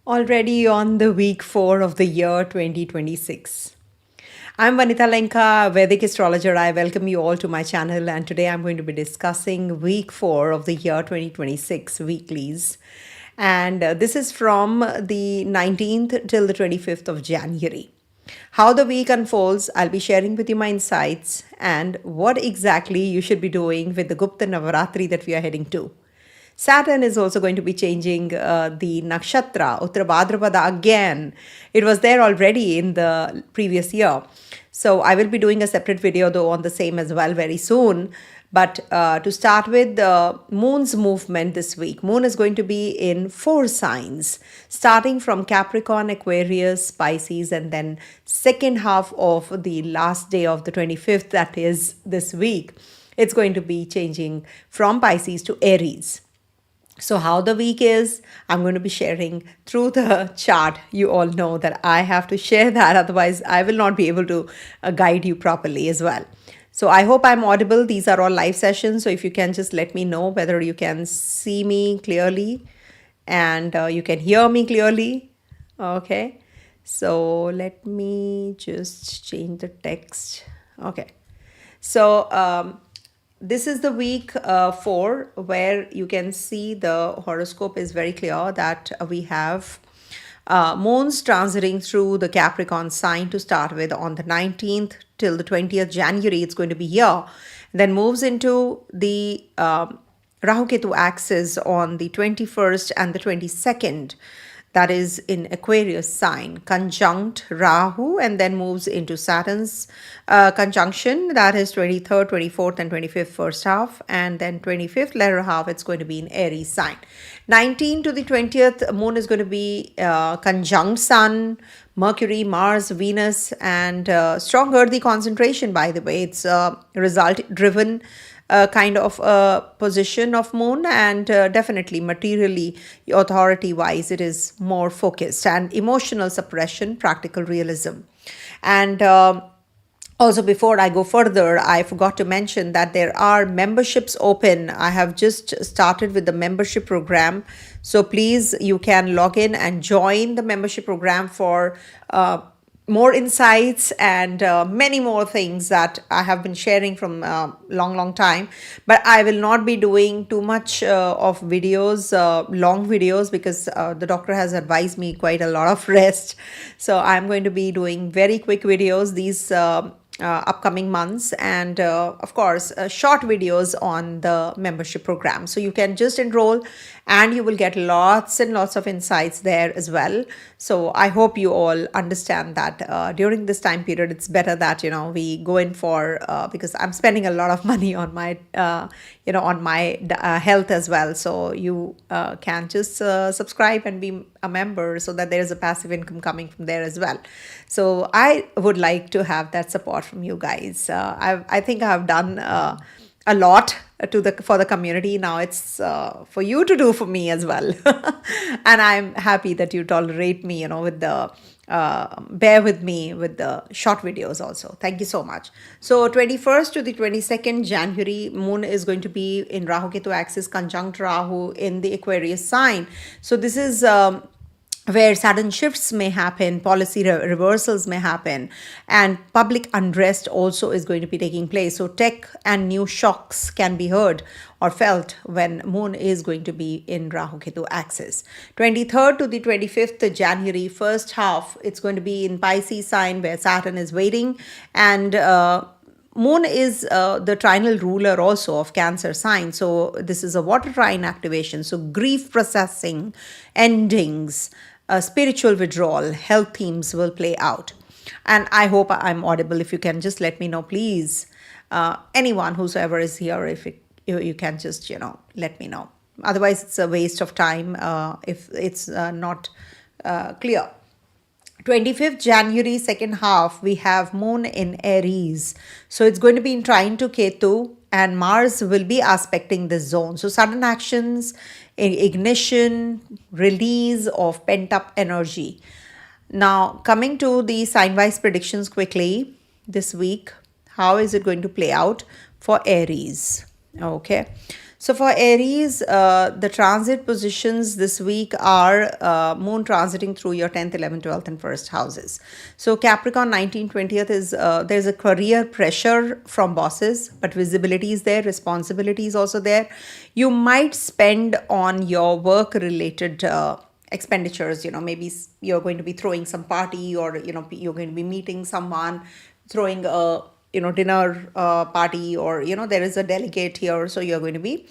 Already on the week 4 of the year 2026. I'm Vanita Lenka, Vedic astrologer. I welcome you all to my channel, and today I'm going to be discussing week 4 of the year 2026 weeklies. And this is from the 19th till the 25th of January. How the week unfolds, I'll be sharing with you my insights and what exactly you should be doing with the Gupta Navratri that we are heading to. Saturn is also going to be changing the nakshatra, Uttarabhadrapada again. It was there already in the previous year. So I will be doing a separate video though on the same as well very soon. But to start with, the moon's movement this week. Moon is going to be in 4 signs, starting from Capricorn, Aquarius, Pisces, and then second half of the last day of the 25th, that is this week. It's going to be changing from Pisces to Aries. So how the week is, I'm going to be sharing through the chart. You all know that I have to share that, otherwise I will not be able to guide you properly as well. So I hope I'm audible. These are all live sessions, so if you can just let me know whether you can see me clearly and you can hear me clearly. Okay, so let me just change the text. Okay, so this is the week 4 where you can see the horoscope is very clear that we have moons transiting through the Capricorn sign to start with on the 19th till the 20th January. It's going to be here. Then moves into the Rahu Ketu axis on the 21st and the 22nd. That is in Aquarius sign, conjunct Rahu, and then moves into Saturn's conjunction. That is 23rd, 24th, and 25th first half, and then 25th latter half, it's going to be in Aries sign. 19 to the 20th, moon is going to be conjunct Sun, Mercury, Mars, Venus, and strong earthy concentration, by the way. It's result-driven kind of a position of moon, and definitely materially, authority wise, it is more focused, and emotional suppression, practical realism. And also, before I go further, I forgot to mention that there are memberships open. I have just started with the membership program. So please, you can log in and join the membership program for more insights and many more things that I have been sharing from long time. But I will not be doing too much of videos, long videos, because the doctor has advised me quite a lot of rest. So I'm going to be doing very quick videos these upcoming months, and of course short videos on the membership program. So you can just enroll and you will get lots and lots of insights there as well. So I hope you all understand that during this time period it's better that we go in for because I'm spending a lot of money on my on my health as well. So you can just subscribe and be a member so that there is a passive income coming from there as well. So I would like to have that support from you guys. I think I have done a lot for the community. Now it's for you to do for me as well. And I'm happy that you tolerate me, with the bear with me with the short videos also. Thank you so much. So 21st to the 22nd January, moon is going to be in Rahu Ketu axis conjunct Rahu in the Aquarius sign. So this is where sudden shifts may happen, policy reversals may happen, and public unrest also is going to be taking place. So tech and new shocks can be heard or felt when moon is going to be in Rahu Ketu axis. 23rd to the 25th January, first half, it's going to be in Pisces sign where Saturn is waiting, and moon is the trinal ruler also of Cancer sign. So this is a water trine activation. So grief processing, endings, spiritual withdrawal, health themes will play out. And I hope I'm audible. If you can just let me know, please. Anyone whosoever is here, if you can just, let me know. Otherwise, it's a waste of time if it's not clear. 25th January, second half, we have moon in Aries. So it's going to be in trine to Ketu, and Mars will be aspecting this zone. So sudden actions, ignition, release of pent-up energy. Now, coming to the sign-wise predictions quickly this week, how is it going to play out for Aries? Okay, So for Aries, the transit positions this week are Moon transiting through your 10th, 11th, 12th, and 1st houses. So Capricorn 19th, 20th is there's a career pressure from bosses, but visibility is there, responsibility is also there. You might spend on your work related expenditures. Maybe you're going to be throwing some party, or you're going to be meeting someone, throwing a dinner party, or there is a delegate here, so you're going to be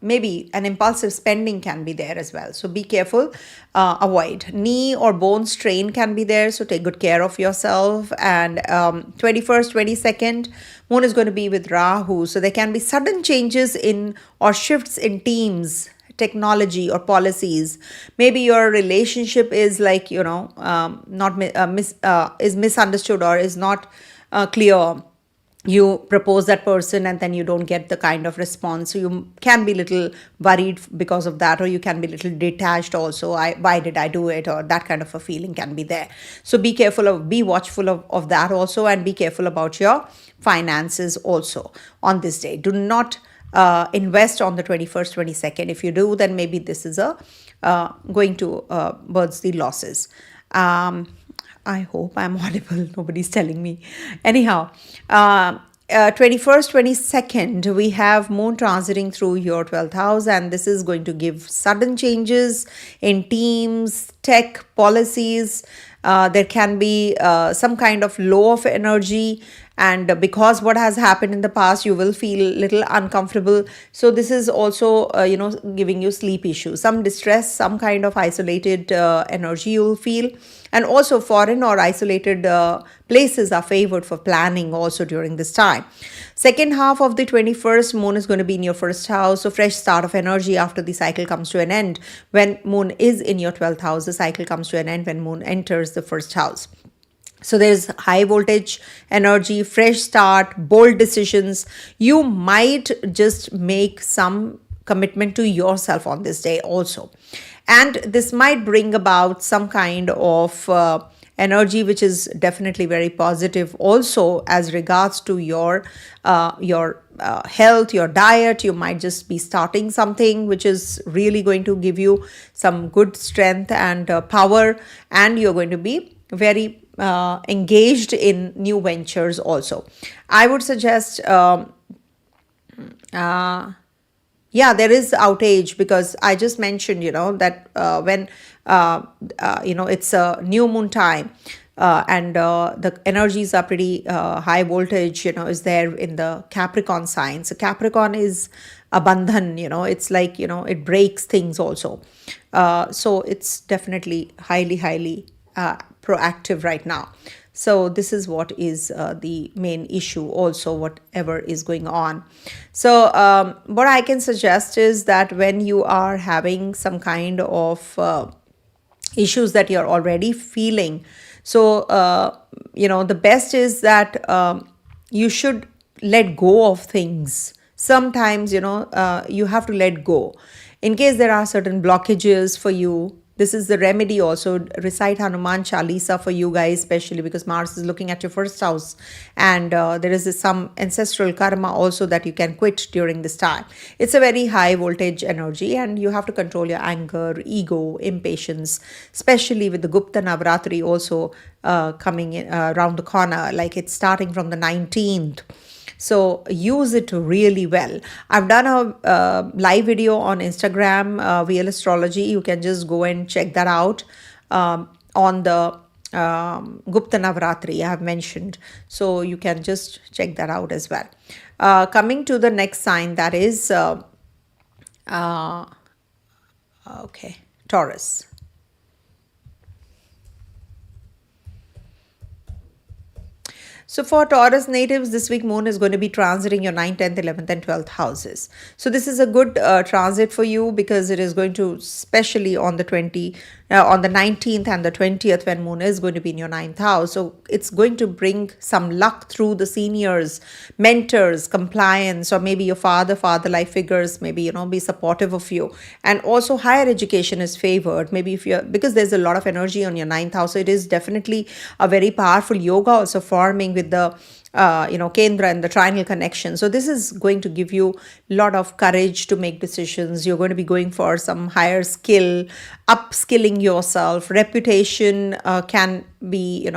maybe an impulsive spending can be there as well, so be careful. Avoid knee or bone strain can be there, so take good care of yourself. And 21st, 22nd, Moon is going to be with Rahu, so there can be sudden changes in or shifts in teams, technology, or policies. Maybe your relationship is like not is misunderstood, or is not clear. You propose that person and then you don't get the kind of response, so you can be little worried because of that, or you can be little detached also. Why did I do it, or that kind of a feeling can be there. So be watchful of that also, and be careful about your finances also on this day. Do not invest on the 21st, 22nd. If you do, then maybe this is going to birth the losses. I hope I'm audible. Nobody's telling me. Anyhow, 21st, 22nd, we have Moon transiting through your 12th house, and this is going to give sudden changes in teams, tech, policies. There can be some kind of low of energy, and because what has happened in the past, you will feel little uncomfortable. So this is also giving you sleep issues, some distress, some kind of isolated energy you'll feel. And also foreign or isolated places are favored for planning also during this time. Second half of the 21st, Moon is going to be in your 1st house, so fresh start of energy after the cycle comes to an end. When Moon is in your 12th house, the cycle comes to an end when Moon enters the 1st house. So there's high voltage energy, fresh start, bold decisions. You might just make some commitment to yourself on this day also. And this might bring about some kind of energy which is definitely very positive also as regards to your health, your diet. You might just be starting something which is really going to give you some good strength and power, and you're going to be very engaged in new ventures also. I would suggest there is outage, because I just mentioned that when it's a new moon time, and the energies are pretty high voltage, is there in the Capricorn sign. So Capricorn is a bandhan, it's like it breaks things also. So it's definitely highly proactive right now. So this is what is the main issue also, whatever is going on. So what I can suggest is that when you are having some kind of issues that you're already feeling, so the best is that you should let go of things. Sometimes you have to let go in case there are certain blockages for you. This is the remedy also. Recite Hanuman Chalisa for you guys, especially because Mars is looking at your 1st house, and there is some ancestral karma also that you can quit during this time. It's a very high voltage energy, and you have to control your anger, ego, impatience, especially with the Gupta Navratri also coming in around the corner, like it's starting from the 19th. So use it really well. I've done a live video on Instagram, Real Astrology. You can just go and check that out on the Gupta Navratri I have mentioned. So you can just check that out as well. Coming to the next sign, that is Taurus. So for Taurus natives, this week Moon is going to be transiting your 9th, 10th, 11th and 12th houses. So this is a good transit for you, because it is going to, especially on the 19th and the 20th, when Moon is going to be in your 9th house. So it's going to bring some luck through the seniors, mentors, compliance, or maybe your father life figures, maybe, be supportive of you. And also higher education is favored. Maybe because there's a lot of energy on your 9th house. So it is definitely a very powerful yoga also forming with the Kendra and the triangle connection. So this is going to give you a lot of courage to make decisions. You're going to be going for some higher skill, upskilling yourself. Reputation can be,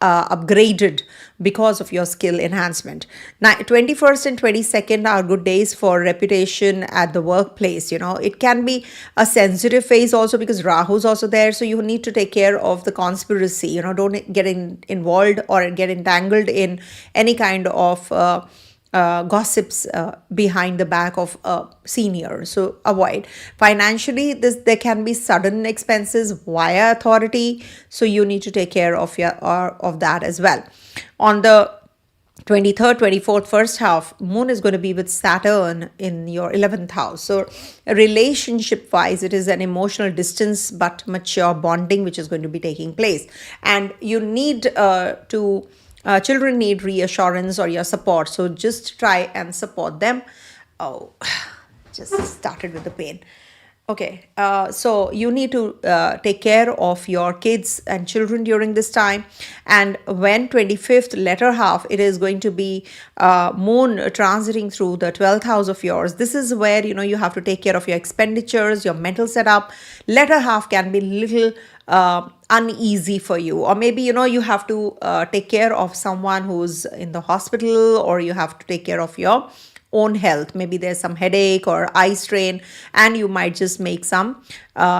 upgraded because of your skill enhancement. Now, 21st and 22nd are good days for reputation at the workplace. It can be a sensitive phase also because Rahu is also there. So you need to take care of the conspiracy. Don't get involved or get entangled in any kind of gossips behind the back of a senior. So avoid. Financially, there can be sudden expenses via authority. So you need to take care of that as well. On the 23rd, 24th, first half, Moon is going to be with Saturn in your 11th house. So relationship wise, it is an emotional distance but mature bonding which is going to be taking place. And you need children need reassurance or your support. So just try and support them. Oh, just started with the pain. Okay, so you need to take care of your kids and children during this time. And when 25th latter half, it is going to be Moon transiting through the 12th house of yours. This is where, you have to take care of your expenditures, your mental setup. Latter half can be little uneasy for you, or maybe you have to take care of someone who's in the hospital, or you have to take care of your own health. Maybe there's some headache or eye strain, and you might just make some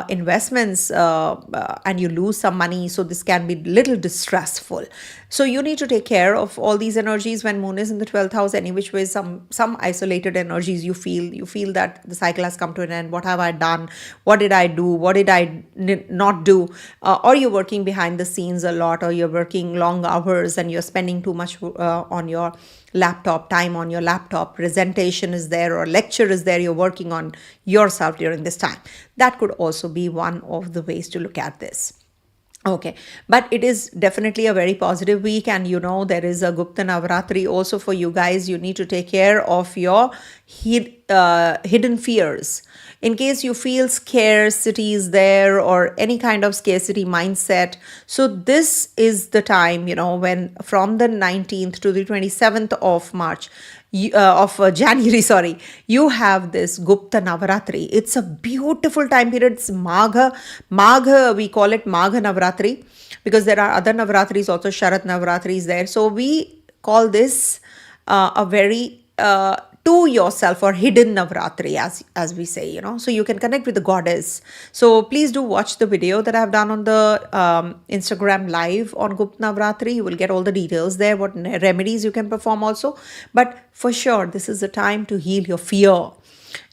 investments and you lose some money. So this can be little distressful. So you need to take care of all these energies when Moon is in the 12th house. Any which way, some isolated energies you feel that the cycle has come to an end. What have I done? What did I do? What did I not do? Or you're working behind the scenes a lot, or you're working long hours and you're spending too much on your time on your laptop. Presentation is there or lecture is there. You're working on yourself during this time. That could also be one of the ways to look at this. Okay, but it is definitely a very positive week, and there is a Gupta Navratri also for you guys. You need to take care of your hidden fears. In case you feel scarcity is there or any kind of scarcity mindset. So this is the time, when from the 19th to the 27th of March, January, sorry, you have this Gupta Navratri. It's a beautiful time period. It's Magha, we call it Magha Navratri because there are other Navratris also, Sharat Navratri is there. So we call this a very to yourself or hidden Navratri, as we say, so you can connect with the goddess. So please do watch the video that I've done on the Instagram live on Gupta Navratri. You will get all the details there, what remedies you can perform also. But for sure, this is the time to heal your fear.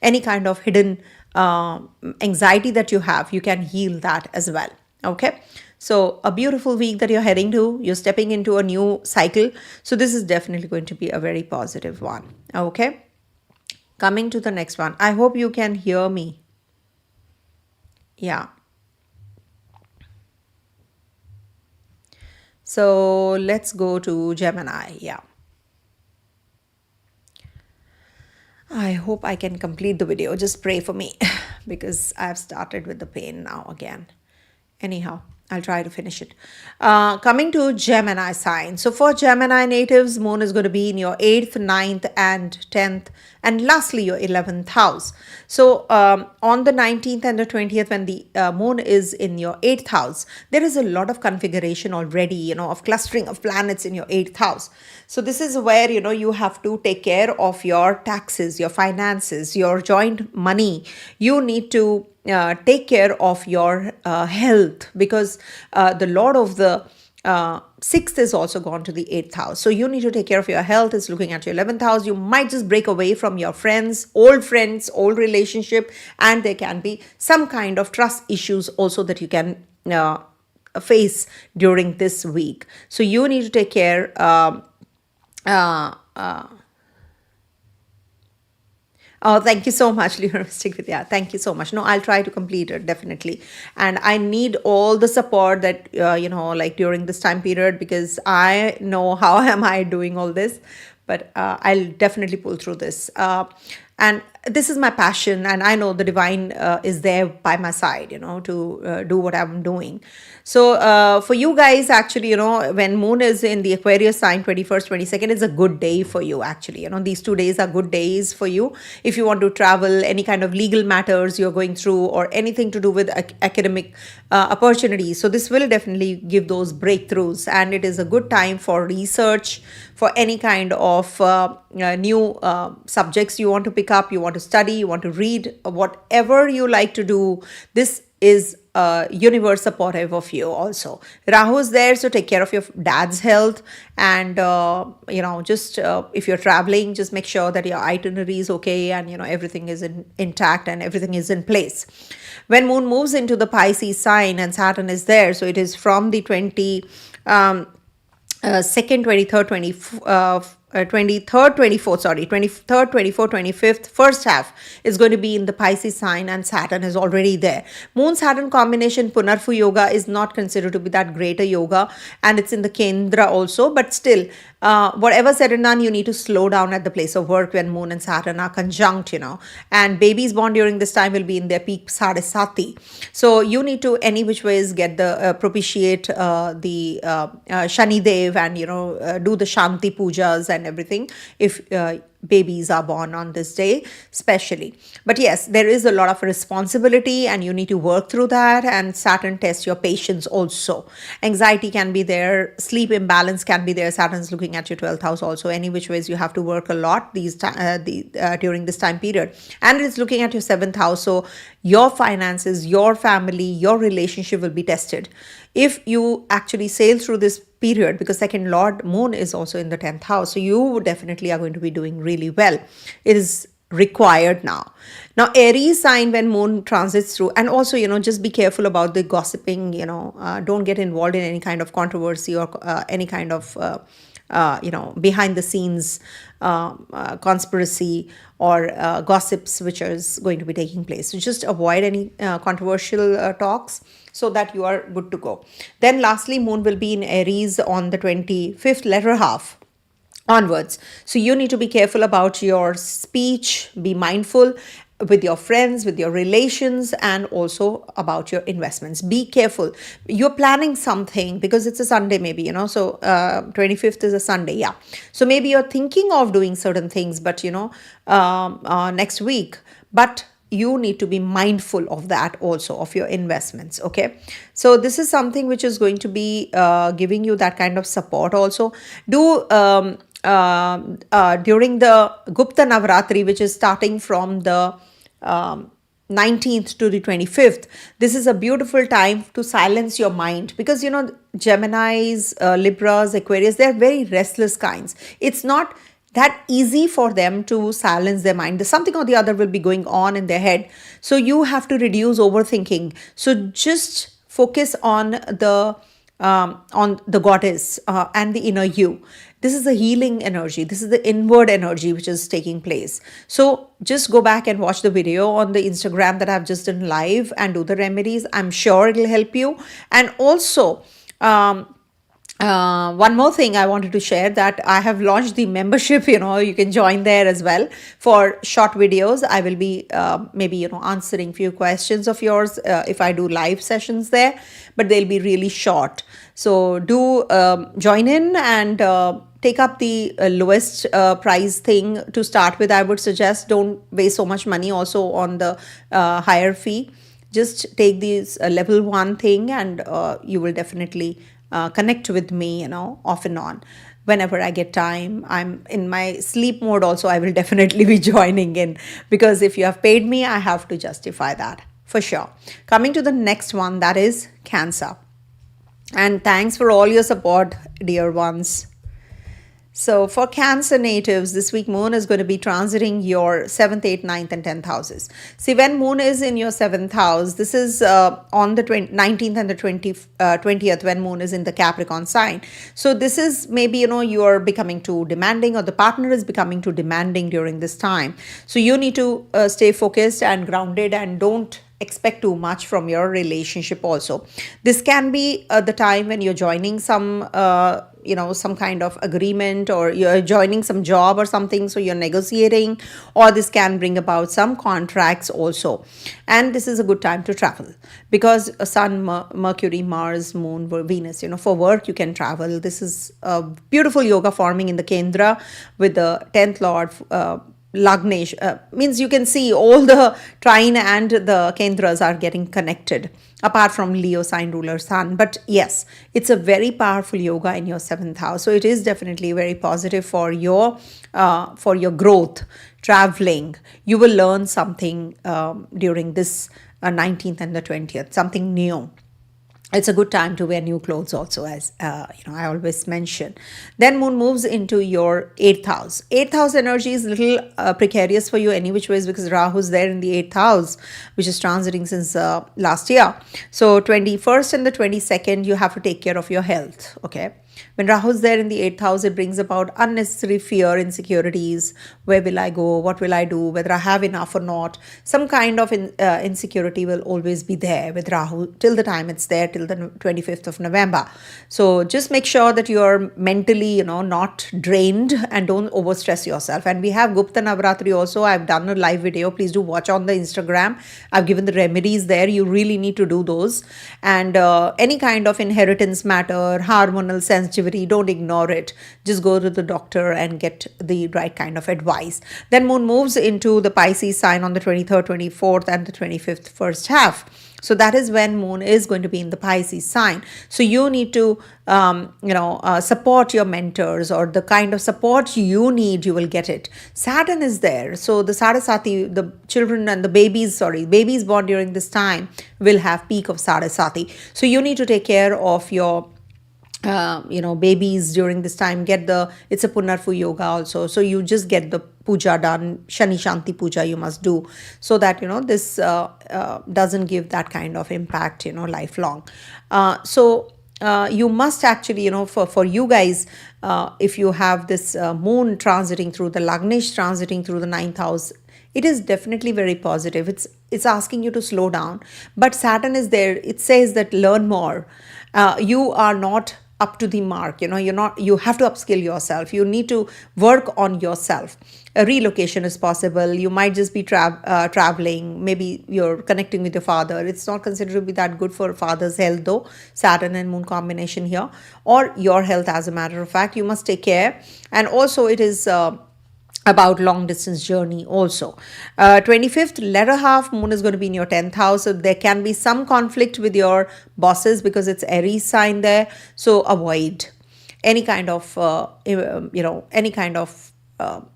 Any kind of hidden anxiety that you have, you can heal that as well. Okay. So a beautiful week that you're heading to, you're stepping into a new cycle. So this is definitely going to be a very positive one. Okay. Coming to the next one. I hope you can hear me. Yeah. So let's go to Gemini. Yeah. I hope I can complete the video. Just pray for me because I've started with the pain now again. Anyhow, I'll try to finish it. Coming to Gemini sign. So for Gemini natives, Moon is going to be in your 8th, 9th and 10th. And lastly, your 11th house. So on the 19th and the 20th, when the Moon is in your 8th house, there is a lot of configuration already, of clustering of planets in your 8th house. So this is where, you have to take care of your taxes, your finances, your joint money. You need to take care of your health because the Lord of the 6th is also gone to the 8th house. So you need to take care of your health. It's looking at your 11th house. You might just break away from your friends, old relationship, and there can be some kind of trust issues also that you can face during this week. So you need to take care. Oh, thank you so much, Mystic Vidya. Thank you so much. No, I'll try to complete it, definitely. And I need all the support that, like during this time period, because I know how am I doing all this. But I'll definitely pull through this. And this is my passion, and I know the divine is there by my side, to do what I'm doing. So for you guys, actually, when moon is in the Aquarius sign, 21st, 22nd, is a good day for you. Actually, these 2 days are good days for you if you want to travel, any kind of legal matters you're going through, or anything to do with academic opportunities. So this will definitely give those breakthroughs, and it is a good time for research, for any kind of new subjects you want to pick up, you want to study, you want to read, whatever you like to do. This is universe supportive of you also. Rahu is there, so take care of your dad's health, and just if you're traveling, just make sure that your itinerary is okay, and everything is intact and everything is in place. When moon moves into the Pisces sign and Saturn is there, so it is from the 22nd, 23rd, 23rd, 24th, 23rd, 24th, 25th, first half is going to be in the Pisces sign, and Saturn is already there. Moon Saturn combination, Punarfu yoga, is not considered to be that great a yoga, and it's in the Kendra also, but still, whatever said and done, you need to slow down at the place of work when Moon and Saturn are conjunct, and babies born during this time will be in their peak Sadesati. So you need to, any which ways, get the propitiate the Shani Dev, and do the Shanti pujas and everything if babies are born on this day especially. But yes, there is a lot of responsibility, and you need to work through that, and Saturn tests your patience also. Anxiety can be there, sleep imbalance can be there. Saturn's looking at your 12th house also. Any which ways, you have to work a lot during this time period, and it's looking at your 7th house, so your finances, your family, your relationship will be tested if you actually sail through this period, because second lord moon is also in the 10th house, so you definitely are going to be doing really well. It is required now. Aries sign, when moon transits through, and also just be careful about the gossiping, don't get involved in any kind of controversy or any kind of behind the scenes conspiracy or gossips which is going to be taking place. So just avoid any controversial talks, so that you are good to go. Then lastly, moon will be in Aries on the 25th letter half onwards. So you need to be careful about your speech, be mindful with your friends, with your relations, and also about your investments. Be careful. You're planning something because it's a Sunday maybe, so 25th is a Sunday, yeah. So maybe you're thinking of doing certain things, but next week, but you need to be mindful of that also, of your investments, okay? So this is something which is going to be giving you that kind of support also. Do during the Gupta Navratri, which is starting from the 19th to the 25th, this is a beautiful time to silence your mind, because Geminis, Libras, Aquarius, they're very restless kinds. It's not that easy for them to silence their mind. There's something or the other will be going on in their head, so you have to reduce overthinking. So just focus on the goddess and the inner you. This is the healing energy. This is the inward energy which is taking place. So just go back and watch the video on the Instagram that I've just done live, and do the remedies. I'm sure it'll help you. And also, one more thing I wanted to share, that I have launched the membership. You can join there as well for short videos. I will be maybe answering few questions of yours if I do live sessions there, but they'll be really short. So do join in and take up the lowest price thing to start with. I would suggest don't waste so much money also on the higher fee. Just take this level 1 thing, and you will definitely connect with me, off and on. Whenever I get time, I'm in my sleep mode also, I will definitely be joining in, because if you have paid me, I have to justify that for sure. Coming to the next one, that is Cancer. And thanks for all your support, dear ones. So for Cancer natives, this week moon is going to be transiting your 7th, 8th, 9th and 10th houses. See, when moon is in your 7th house, this is on the 19th and the 20th, when moon is in the Capricorn sign. So this is maybe, you are becoming too demanding, or the partner is becoming too demanding during this time. So you need to stay focused and grounded, and don't expect too much from your relationship also. This can be the time when you're joining some some kind of agreement, or you're joining some job or something, so you're negotiating, or this can bring about some contracts also. And this is a good time to travel, because sun, Mercury, Mars, moon, Venus, for work you can travel. This is a beautiful yoga forming in the Kendra with the 10th lord, Lagnesh, means you can see all the trine and the Kendras are getting connected, apart from Leo sign ruler sun. But yes, it's a very powerful yoga in your 7th house, so it is definitely very positive for your growth. Traveling, you will learn something during this 19th and the 20th, something new. It's a good time to wear new clothes also, as I always mention. Then moon moves into your 8th house. 8th house energy is a little precarious for you any which ways, because Rahu is there in the 8th house, which is transiting since last year. So 21st and the 22nd, you have to take care of your health, okay? When Rahu is there in the 8th house, it brings about unnecessary fear, insecurities. Where will I go? What will I do? Whether I have enough or not. Some kind of insecurity will always be there with Rahu till the time it's there, till the 25th of November. So just make sure that you are mentally, not drained, and don't overstress yourself. And we have Gupta Navratri also. I've done a live video. Please do watch on the Instagram. I've given the remedies there. You really need to do those. And any kind of inheritance matter, hormonal sensitivity, don't ignore it. Just go to the doctor and get the right kind of advice. Then moon moves into the Pisces sign on the 23rd, 24th and the 25th first half. So that is when moon is going to be in the Pisces sign. So you need to support your mentors, or the kind of support you need, you will get it. Saturn is there. So the Sarasati, the children and the babies born during this time will have peak of Sarasati. So you need to take care of your babies during this time. It's a Punarfu yoga also, so you just get the puja done. Shani Shanti puja you must do, so that this doesn't give that kind of impact lifelong. So you must actually for you guys, if you have this moon transiting through the Lagnesh, transiting through the 9th house, it is definitely very positive. It's asking you to slow down, but Saturn is there. It says that learn more. You are not up to the mark, you have to upskill yourself. You need to work on yourself. A relocation is possible. You might just be traveling. Maybe you're connecting with your father. It's not considered to be that good for father's health though, Saturn and moon combination here, or your health. As a matter of fact, you must take care. And also it is about long distance journey also. 25th, latter half, moon is going to be in your 10th house, so there can be some conflict with your bosses, because it's Aries sign there. So avoid any kind of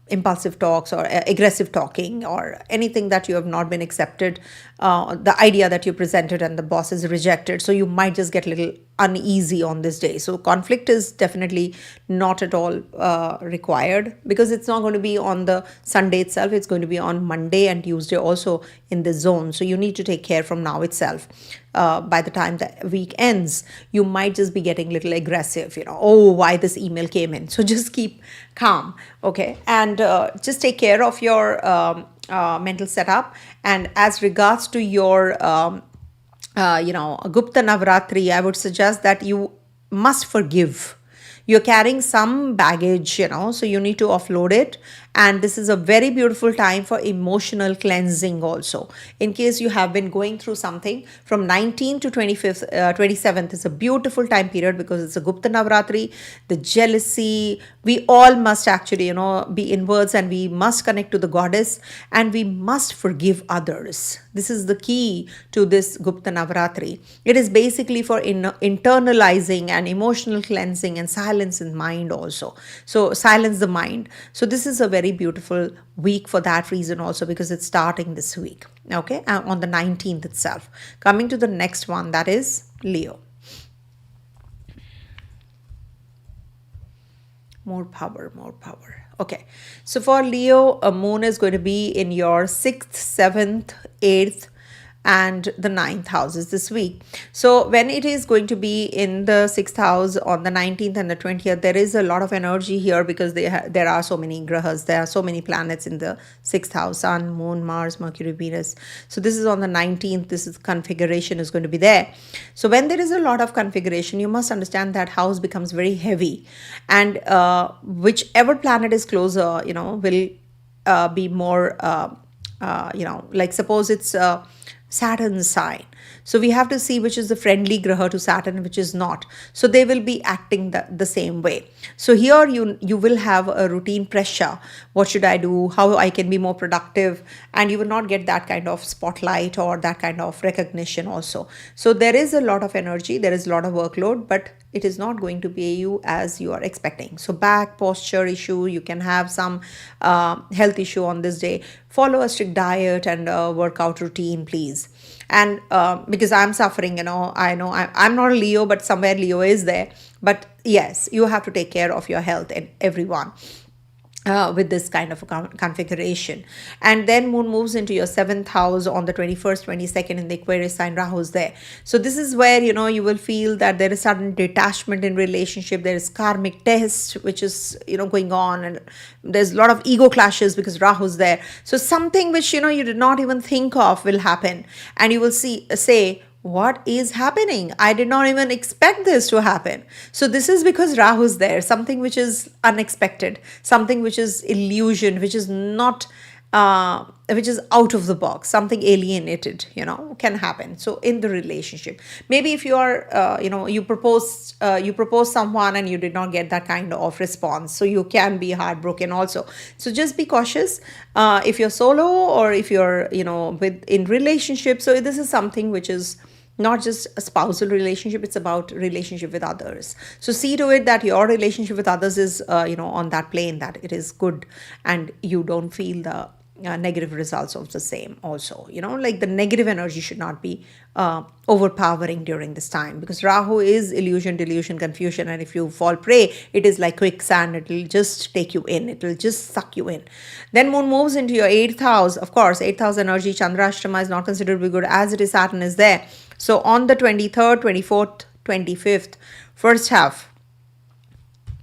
impulsive talks, or aggressive talking, or anything that you have not been accepted, the idea that you presented and the boss is rejected. So you might just get a little uneasy on this day. So conflict is definitely not at all required, because it's not going to be on the Sunday itself. It's going to be on Monday and Tuesday also in this zone. So you need to take care from now itself. By the time the week ends, you might just be getting a little aggressive, oh, why this email came in. So just keep calm, okay? And just take care of your mental setup. And as regards to your Gupta Navratri, I would suggest that you must forgive. You're carrying some baggage, so you need to offload it. And this is a very beautiful time for emotional cleansing also. In case you have been going through something, from 19th to 27th is a beautiful time period, because it's a Gupta Navratri. The jealousy, we all must actually, be inwards, and we must connect to the goddess, and we must forgive others. This is the key to this Gupta Navratri. It is basically for internalizing and emotional cleansing and silence in mind also. So silence the mind. So this is a very beautiful week for that reason also, because it's starting this week, okay, on the 19th itself. Coming to the next one, that is Leo. More power. Okay, so for Leo, a moon is going to be in your 6th, 7th, 8th, and the ninth houses this week. So when it is going to be in the sixth house on the 19th and the 20th, there is a lot of energy here because there are so many grahas, there are so many planets in the sixth house: Sun, Moon, Mars, Mercury, Venus. So this is on the 19th. This is configuration is going to be there. So when there is a lot of configuration, you must understand that house becomes very heavy, and whichever planet is closer, will be more, like suppose it's Saturn's sign. So we have to see which is the friendly graha to Saturn, which is not. So they will be acting the same way. So here you will have a routine pressure. What should I do? How I can be more productive? And you will not get that kind of spotlight or that kind of recognition also. So there is a lot of energy, there is a lot of workload, but it is not going to pay you as you are expecting. So back posture issue, you can have some health issue on this day. Follow a strict diet and workout routine, please. And because I'm suffering, I know I'm not a Leo, but somewhere Leo is there. But yes, you have to take care of your health and everyone. With this kind of a configuration. And then moon moves into your seventh house on the 21st, 22nd in the Aquarius sign. Rahu is there. So this is where, you will feel that there is sudden detachment in relationship. There is karmic test, which is, going on. And there's a lot of ego clashes because Rahu is there. So something which, you did not even think of will happen. And you will say, what is happening? I did not even expect this to happen. So this is because Rahu is there, something which is unexpected, something which is illusion, which is not, which is out of the box, something alienated, can happen. So in the relationship, maybe if you are, you propose someone and you did not get that kind of response, so you can be heartbroken also. So just be cautious if you're solo or if you're, in relationship. So this is something which is not just a spousal relationship, it's about relationship with others. So see to it that your relationship with others is, on that plane, that it is good and you don't feel the negative results of the same also. Like the negative energy should not be overpowering during this time, because Rahu is illusion, delusion, confusion, and if you fall prey, it is like quicksand. It will just take you in, it will just suck you in. Then moon moves into your 8th house. Of course, 8th house energy, Chandrashtama is not considered to be good as it is Saturn is there. So on the 23rd, 24th, 25th, first half,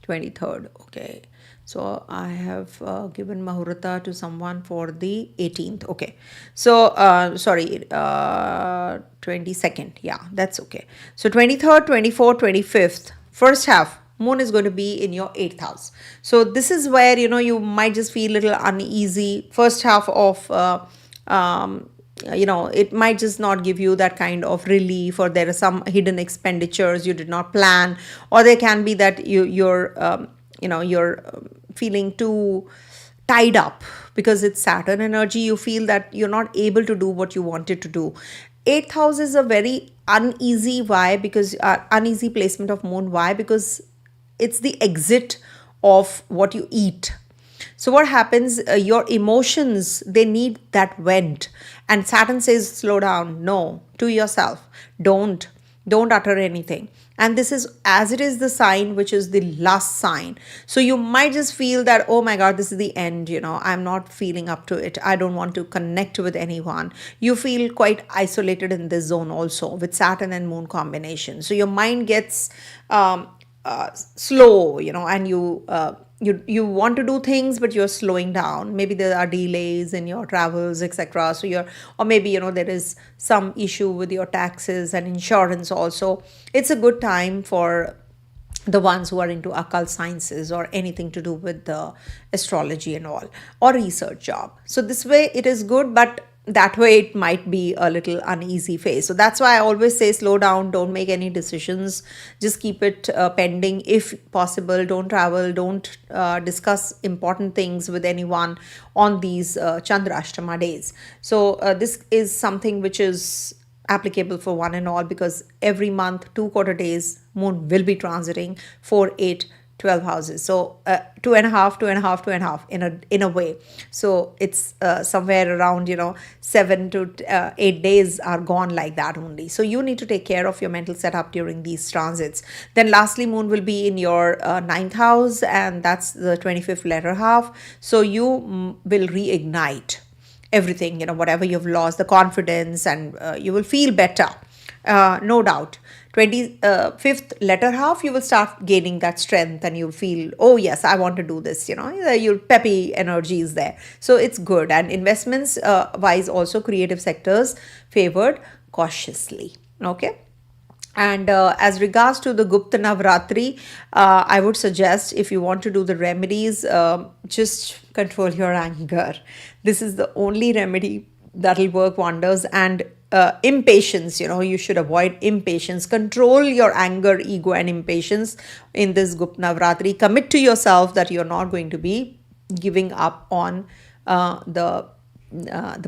23rd, okay. So I have given Mahurata to someone for the 18th. Okay. So, sorry, 22nd. Yeah, that's okay. So 23rd, 24th, 25th, first half, moon is going to be in your 8th house. So this is where, you might just feel a little uneasy. First half of, it might just not give you that kind of relief, or there are some hidden expenditures you did not plan, or there can be that you're feeling too tied up because it's Saturn energy. You feel that you're not able to do what you wanted to do. 8th house is a very uneasy. Why? Because uneasy placement of moon. Why? Because it's the exit of what you eat. So what happens, your emotions, they need that vent, and Saturn says slow down. No, to yourself, don't utter anything. And this is, as it is the sign which is the last sign, so you might just feel that, oh my god, this is the end, I'm not feeling up to it, I don't want to connect with anyone. You feel quite isolated in this zone also with Saturn and moon combination. So your mind gets slow, and you want to do things, but you're slowing down. Maybe there are delays in your travels, etc. So or maybe, there is some issue with your taxes and insurance also. It's a good time for the ones who are into occult sciences or anything to do with the astrology and all, or research job. So this way it is good, but that way it might be a little uneasy phase. So that's why I always say slow down, don't make any decisions, just keep it pending if possible. Don't travel, don't discuss important things with anyone on these Chandrashtama days. So this is something which is applicable for one and all, because every month 2 quarter days moon will be transiting 4, 8, 12 houses. So 2.5 in a way. So it's somewhere around 7 to 8 days are gone like that only. So you need to take care of your mental setup during these transits. Then lastly, moon will be in your 9th house, and that's the 25th letter half. So you will reignite everything, whatever you've lost, the confidence, and you will feel better, no doubt. 25th letter half, you will start gaining that strength and you'll feel, oh yes, I want to do this, your peppy energy is there. So it's good. And investments wise, also creative sectors favored cautiously. Okay. And as regards to the Gupta Navratri, I would suggest, if you want to do the remedies, just control your anger. This is the only remedy that'll work wonders. And impatience, you should avoid impatience. Control your anger, ego, and impatience in this Gupta Navratri. Commit to yourself that you're not going to be giving up on the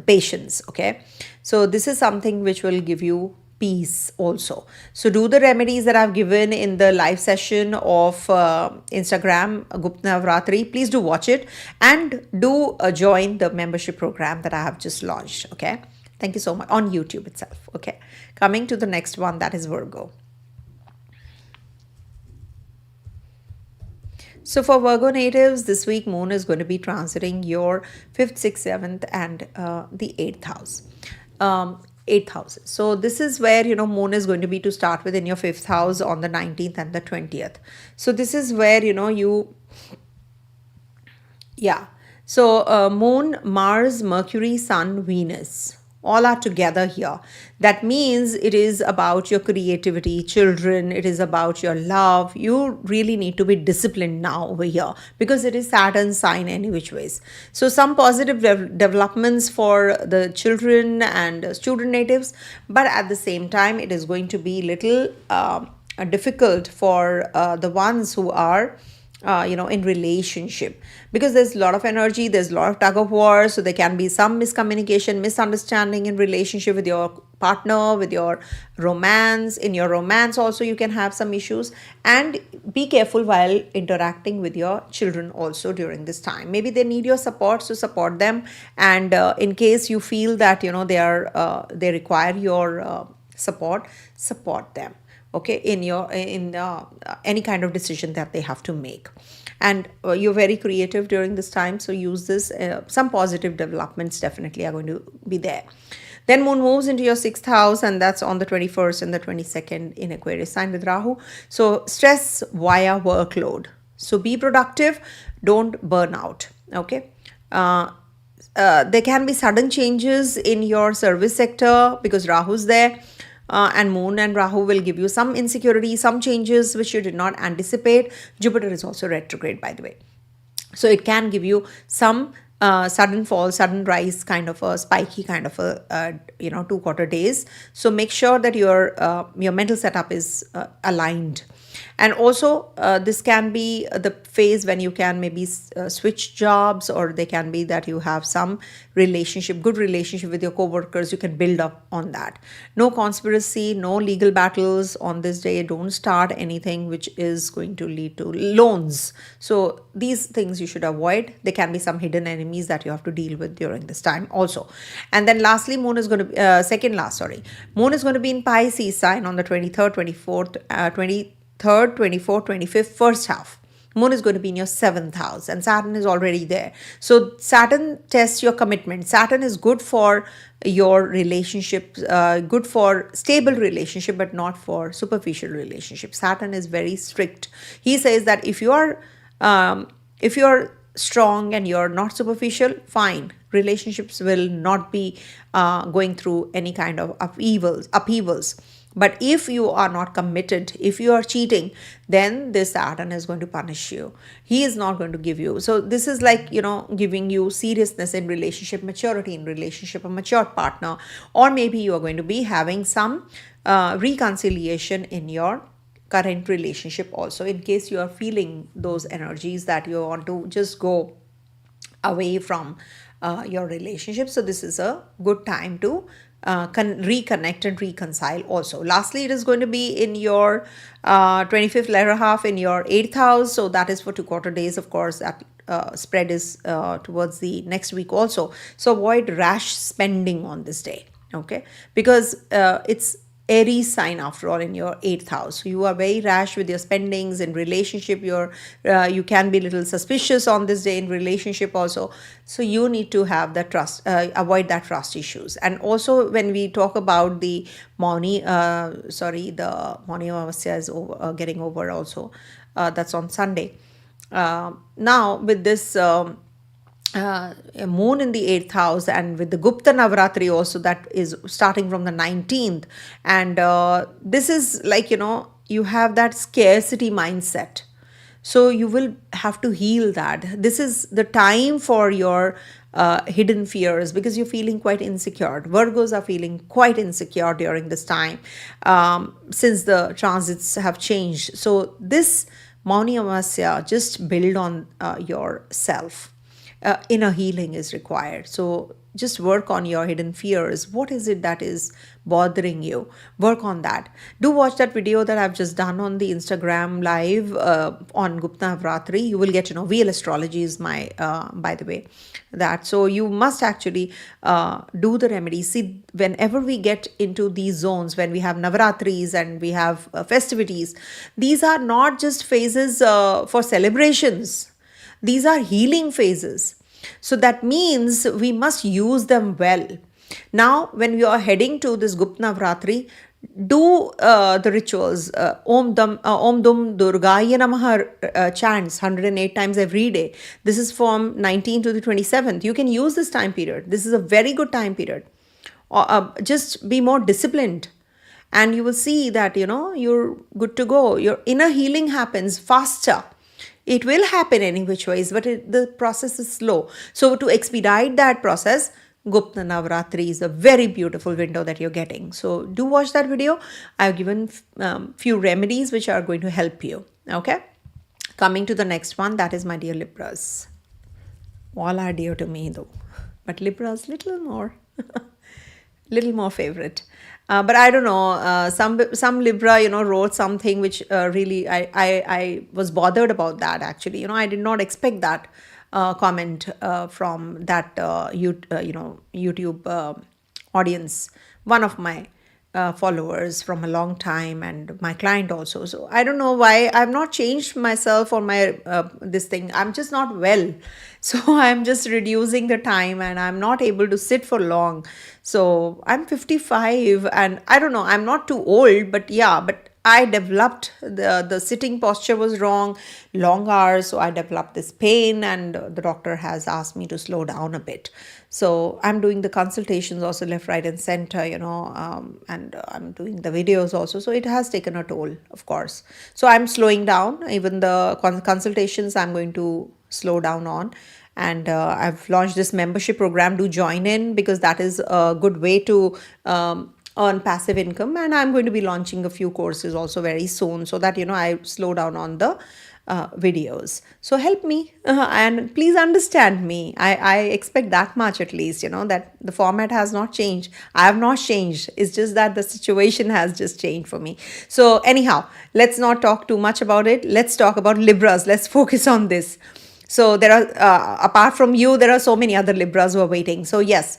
patience. Okay, so this is something which will give you peace also. So do the remedies that I've given in the live session of Instagram Gupta Navratri. Please do watch it, and do join the membership program that I have just launched. Okay, thank you so much, on YouTube itself. Okay, coming to the next one, that is Virgo. So for Virgo natives, this week Moon is going to be transiting your 5th, 6th, 7th, and the 8th house. 8th house. So this is where, Moon is going to be to start with in your 5th house on the 19th and the 20th. So this is where, So Moon, Mars, Mercury, Sun, Venus, all are together here. That means it is about your creativity, children, it is about your love. You really need to be disciplined now over here, because it is Saturn sign any which ways. So some positive developments for the children and student natives, but at the same time it is going to be little difficult for the ones who are in relationship, because there's a lot of energy, there's a lot of tug of war. So there can be some miscommunication, misunderstanding in relationship with your partner, with your romance. In your romance also you can have some issues, and be careful while interacting with your children also during this time. Maybe they need your support, so support them. And in case you feel that they require your support them. Okay, in any kind of decision that they have to make. And you're very creative during this time, so use this. Some positive developments definitely are going to be there. Then Moon moves into your 6th house, and that's on the 21st and the 22nd in Aquarius sign with Rahu. So stress via workload. So be productive, don't burn out. Okay. There can be sudden changes in your service sector because Rahu's there. And Moon and Rahu will give you some insecurity, some changes which you did not anticipate. Jupiter is also retrograde, by the way. So it can give you some sudden fall, sudden rise, kind of a spiky kind of a 2-quarter days. So make sure that your mental setup is aligned. And also this can be the phase when you can maybe switch jobs, or they can be that you have some good relationship with your co-workers. You can build up on that. No conspiracy, no legal battles on this day. Don't start anything which is going to lead to loans. So these things you should avoid. There can be some hidden enemies that you have to deal with during this time also. And then lastly, Moon is going to Moon is going to be in Pisces sign on the 23rd, 24th, 25th, first half. Moon is going to be in your 7th house, and Saturn is already there. So Saturn tests your commitment. Saturn is good for your relationships, good for stable relationship, but not for superficial relationship. Saturn is very strict. He says that if you are strong and you're not superficial, fine. Relationships will not be going through any kind of upheavals. But if you are not committed, if you are cheating, then this Saturn is going to punish you. He is not going to give you. So this is like, giving you seriousness in relationship, maturity in relationship, a mature partner, or maybe you are going to be having some reconciliation in your current relationship also, in case you are feeling those energies that you want to just go away from your relationship. So this is a good time to reconnect and reconcile also. Lastly, it is going to be in your 25th letter half in your 8th house. So that is for 2-quarter days. Of course, that spread is towards the next week also. So avoid rash spending on this day. Okay, because it's Aries sign after all in your 8th house. So you are very rash with your spendings in relationship. You can be a little suspicious on this day in relationship also. So you need to have the trust, avoid that trust issues. And also when we talk about the Mauni, the Mauni Amavasya is getting over also. That's on Sunday. Now with this a moon in the 8th house, and with the Gupta Navratri also, that is starting from the 19th, and this is like, you have that scarcity mindset, so you will have to heal that. This is the time for your hidden fears, because you're feeling quite insecure. Virgos are feeling quite insecure during this time, since the transits have changed. So this Mauni Amavasya, just build on yourself. Inner healing is required. So just work on your hidden fears. What is it that is bothering you? Work on that. Do watch that video that I've just done on the Instagram live on Gupta Navratri. You will get to know. Real Astrology is my, by the way, that. So you must actually do the remedies. See, whenever we get into these zones, when we have Navratris and we have festivities, these are not just phases for celebrations. These are healing phases. So that means we must use them well. Now, when we are heading to this Gupta Navratri, do the rituals. Om Dum Durgaya Namaha chants 108 times every day. This is from 19th to the 27th. You can use this time period. This is a very good time period. Just be more disciplined. And you will see that, you're good to go. Your inner healing happens faster. It will happen any which ways, but the process is slow. So to expedite that process, Gupta Navratri is a very beautiful window that you're getting. So do watch that video. I've given few remedies which are going to help you. Okay. Coming to the next one, that is my dear Libras. All are dear to me though, but Libras little more favorite. But I don't know, some Libra, wrote something which really, I was bothered about that actually. I did not expect that comment from that, YouTube audience, one of my followers from a long time, and my client also. So I don't know why I've not changed myself or my this thing. I'm just not well. So I'm just reducing the time and I'm not able to sit for long. So I'm 55 and I don't know, I'm not too old, but I developed the sitting posture was wrong, long hours. So I developed this pain, and the doctor has asked me to slow down a bit. So I'm doing the consultations also left, right, and center, and I'm doing the videos also. So it has taken a toll, of course. So I'm slowing down. Even the consultations I'm going to slow down on. And I've launched this membership program. Do join in, because that is a good way to earn passive income. And I'm going to be launching a few courses also very soon, so that I slow down on the videos. So help me and please understand me. I expect that much at least, that the format has not changed. I have not changed. It's just that the situation has just changed for me. So anyhow, let's not talk too much about it. Let's talk about Libras. Let's focus on this. So there are, apart from you, there are so many other Libras who are waiting. So yes,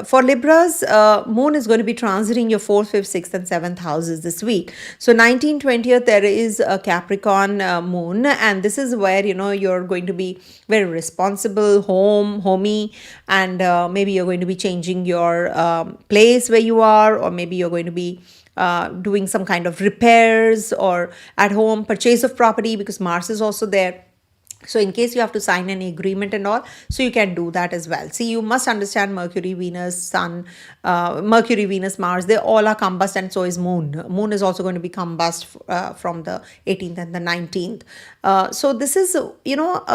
for Libras, Moon is going to be transiting your 4th, 5th, 6th and 7th houses this week. So 19th, 20th, there is a Capricorn Moon, and this is where, you're going to be very responsible, homey, and maybe you're going to be changing your place where you are, or maybe you're going to be doing some kind of repairs or at home purchase of property, because Mars is also there. So in case you have to sign any agreement and all, so you can do that as well. See, you must understand Mercury, Venus, Sun, Mercury, Venus, Mars, they all are combust, and so is Moon. Moon is also going to be combust from the 18th and the 19th. So this is, a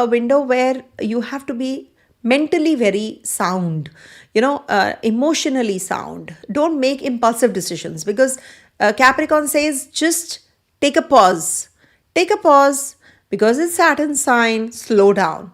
window where you have to be mentally very sound, emotionally sound. Don't make impulsive decisions, because Capricorn says just take a pause. Take a pause. Because it's Saturn sign, slow down.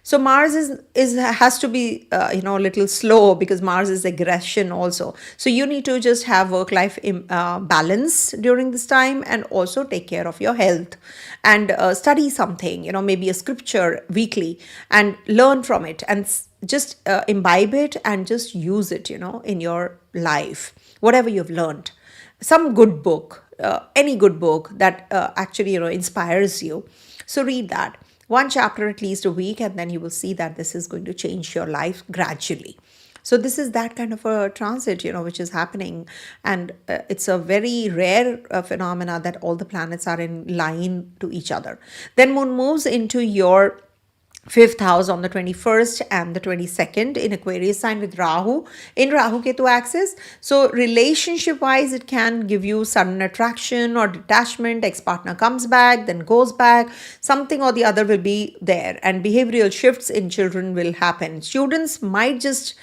So Mars has to be a little slow, because Mars is aggression also. So you need to just have work-life balance during this time, and also take care of your health, and study something, maybe a scripture weekly, and learn from it, and just imbibe it and just use it, in your life. whatever you've learned, some good book, any good book that actually, inspires you. So read that one chapter at least a week, and then you will see that this is going to change your life gradually. So this is that kind of a transit, which is happening, and it's a very rare phenomena that all the planets are in line to each other. Then moon moves into your fifth house on the 21st and the 22nd in Aquarius sign with Rahu in Rahu Ketu axis. So relationship wise, it can give you sudden attraction or detachment. Ex-partner comes back, then goes back. Something or the other will be there, and behavioral shifts in children will happen. Students might just,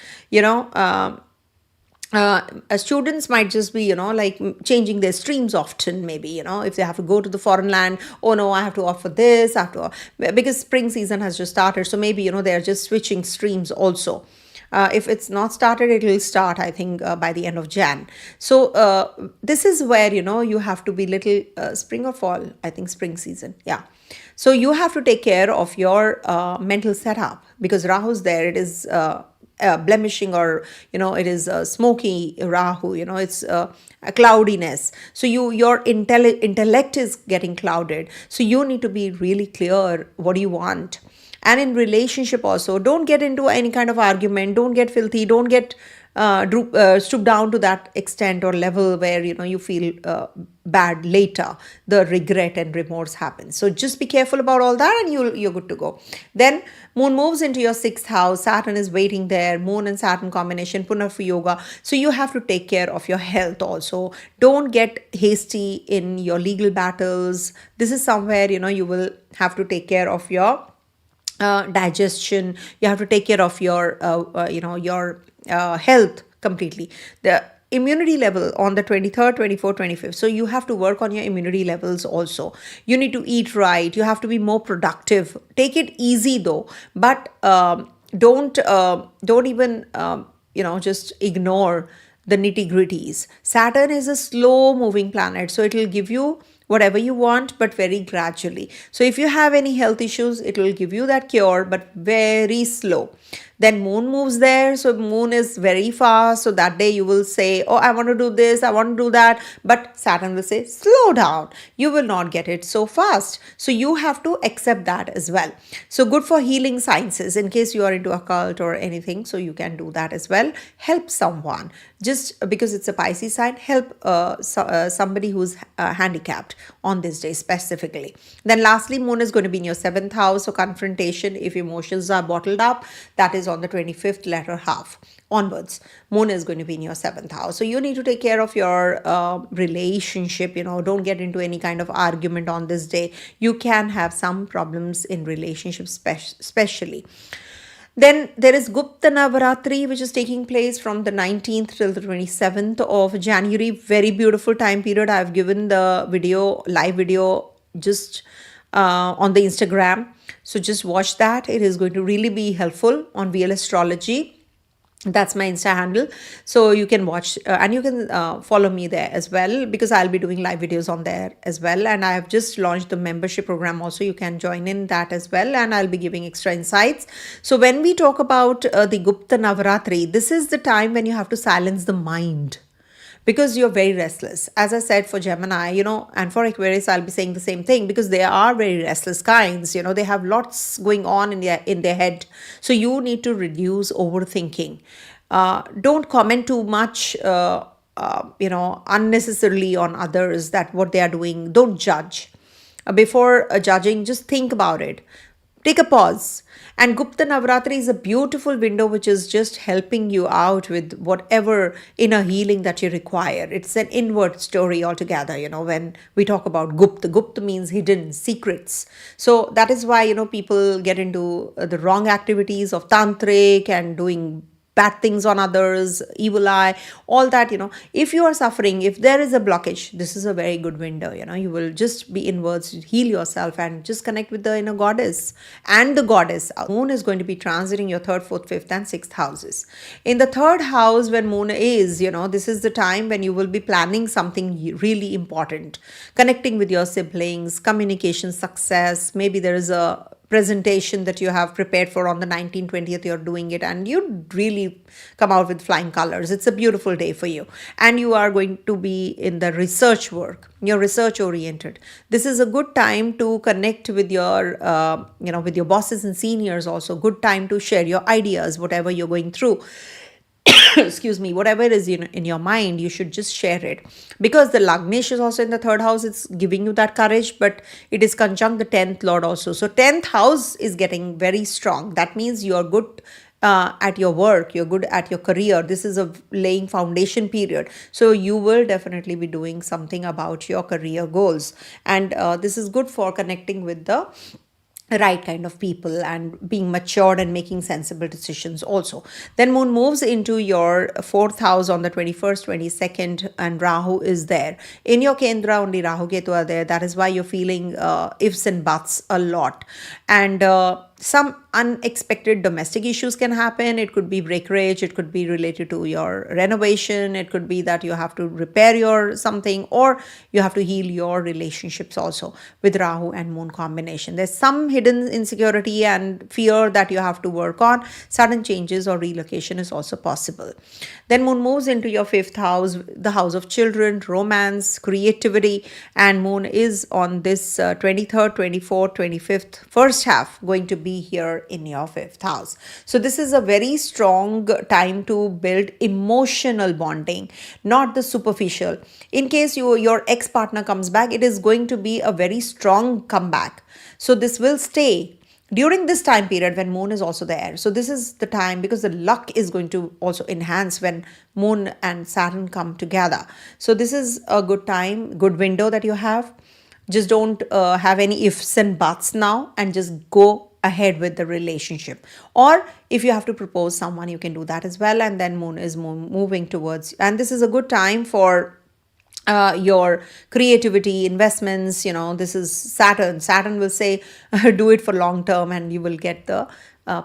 students might just be, like changing their streams often, maybe, if they have to go to the foreign land. Oh no, I have to opt for this, I have to, because spring season has just started. So maybe, they're just switching streams also. If it's not started, it will start, I think, by the end of Jan. So this is where, you have to be little spring or fall, I think spring season. Yeah. So you have to take care of your mental setup, because Rahu's there. It is blemishing, or it is smoky Rahu, it's a cloudiness. So your intellect is getting clouded, so you need to be really clear what do you want. And in relationship also, don't get into any kind of argument, don't get filthy, don't get stoop down to that extent or level where you feel bad later. The regret and remorse happens. So just be careful about all that, and you're good to go. Then moon moves into your sixth house. Saturn is waiting there. Moon and Saturn combination, Punarva Yoga. So you have to take care of your health also. Don't get hasty in your legal battles. This is somewhere you will have to take care of your digestion. You have to take care of your your health completely. The immunity level on the 23rd, 24th, 25th. So you have to work on your immunity levels also. You need to eat right. You have to be more productive. Take it easy though, but don't even just ignore the nitty gritties. Saturn is a slow moving planet, so it will give you whatever you want, but very gradually. So if you have any health issues, it will give you that cure, but very slow. Then moon moves there. So moon is very fast. So that day you will say, oh, I want to do this, I want to do that. But Saturn will say, slow down. You will not get it so fast. So you have to accept that as well. So good for healing sciences in case you are into occult or anything. So you can do that as well. Help someone. Just because it's a Pisces sign, help somebody who's handicapped on this day specifically. Then lastly, moon is going to be in your seventh house. So confrontation, if emotions are bottled up, that is on the 25th latter half onwards. Moon is going to be in your seventh house. So you need to take care of your relationship. Don't get into any kind of argument on this day. You can have some problems in relationships, especially. Then there is Gupta Navratri, which is taking place from the 19th till the 27th of January. Very beautiful time period. I've given the video, live video, just on the Instagram. So just watch that. It is going to really be helpful on VL Astrology. That's my Insta handle. So you can watch and you can follow me there as well, because I'll be doing live videos on there as well. And I have just launched the membership program also. You can join in that as well. And I'll be giving extra insights. So when we talk about the Gupta Navratri, this is the time when you have to silence the mind, because you're very restless. As I said for Gemini, and for Aquarius, I'll be saying the same thing, because they are very restless kinds. They have lots going on in their head. So you need to reduce overthinking. Don't comment too much, unnecessarily on others, that what they are doing. Don't judge. Before judging, just think about it. Take a pause. And Gupta Navratri is a beautiful window which is just helping you out with whatever inner healing that you require. It's an inward story altogether, when we talk about Gupta. Gupta means hidden, secrets. So that is why, people get into the wrong activities of tantric and doing bad things on others, evil eye, all that. If you are suffering, if there is a blockage, this is a very good window. You will just be inwards, heal yourself, and just connect with the inner goddess. And the goddess moon is going to be transiting your third, fourth, fifth, and sixth houses. In the third house, when moon is, this is the time when you will be planning something really important, connecting with your siblings, communication success. Maybe there is a presentation that you have prepared for on the 19th, 20th, you're doing it, and you really come out with flying colors. It's a beautiful day for you. And you are going to be in the research work. You're research oriented. This is a good time to connect with your, with your bosses and seniors also. Good time to share your ideas, whatever you're going through. Excuse me, whatever is in your mind, you should just share it, because the Lagnesh is also in the third house. It's giving you that courage, but it is conjunct the 10th lord also. So 10th house is getting very strong. That means you're good at your work, you're good at your career. This is a laying foundation period, so you will definitely be doing something about your career goals. And this is good for connecting with the right kind of people and being matured and making sensible decisions also. Then moon moves into your fourth house on the 21st, 22nd, and Rahu is there. In your Kendra, only Rahu Ketu are there. That is why you're feeling ifs and buts a lot. And some unexpected domestic issues can happen. It could be breakage, it could be related to your renovation, it could be that you have to repair your something, or you have to heal your relationships also with Rahu and Moon combination. There's some hidden insecurity and fear that you have to work on. Sudden changes or relocation is also possible. Then Moon moves into your fifth house, the house of children, romance, creativity, and Moon is on this 23rd, 24th, 25th, first half going to be here in your fifth house. So this is a very strong time to build emotional bonding, not the superficial. In case your ex-partner comes back, it is going to be a very strong comeback. So this will stay during this time period when Moon is also there. So this is the time, because the luck is going to also enhance when Moon and Saturn come together. So this is a good time, good window that you have. Just don't have any ifs and buts now, and just go ahead with the relationship. Or if you have to propose someone, you can do that as well. And then Moon is moving towards, and this is a good time for your creativity, investments. This is Saturn will say do it for long term, and you will get the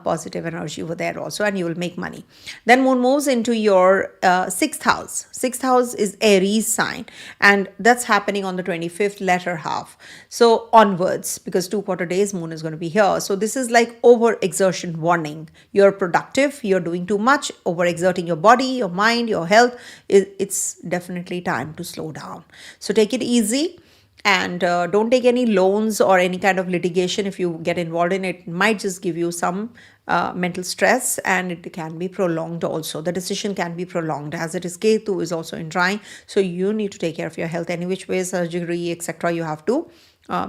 positive energy over there also, and you will make money. Then Moon moves into your sixth house. Sixth house is Aries sign, and that's happening on the 25th latter half. So onwards, because 2 quarter days Moon is going to be here. So this is like overexertion warning. You're productive, you're doing too much, overexerting your body, your mind, your health. It's definitely time to slow down. So take it easy. And don't take any loans or any kind of litigation. If you get involved in it, it might just give you some mental stress, and it can be prolonged also. The decision can be prolonged, as it is Ketu is also in trine. So you need to take care of your health. Any which way, surgery, etc. You have to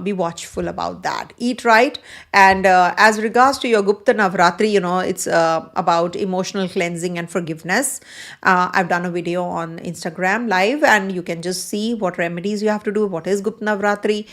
be watchful about that. Eat right. And as regards to your Gupta Navratri, it's about emotional cleansing and forgiveness. I've done a video on Instagram live, and you can just see what remedies you have to do. What is Gupta Navratri?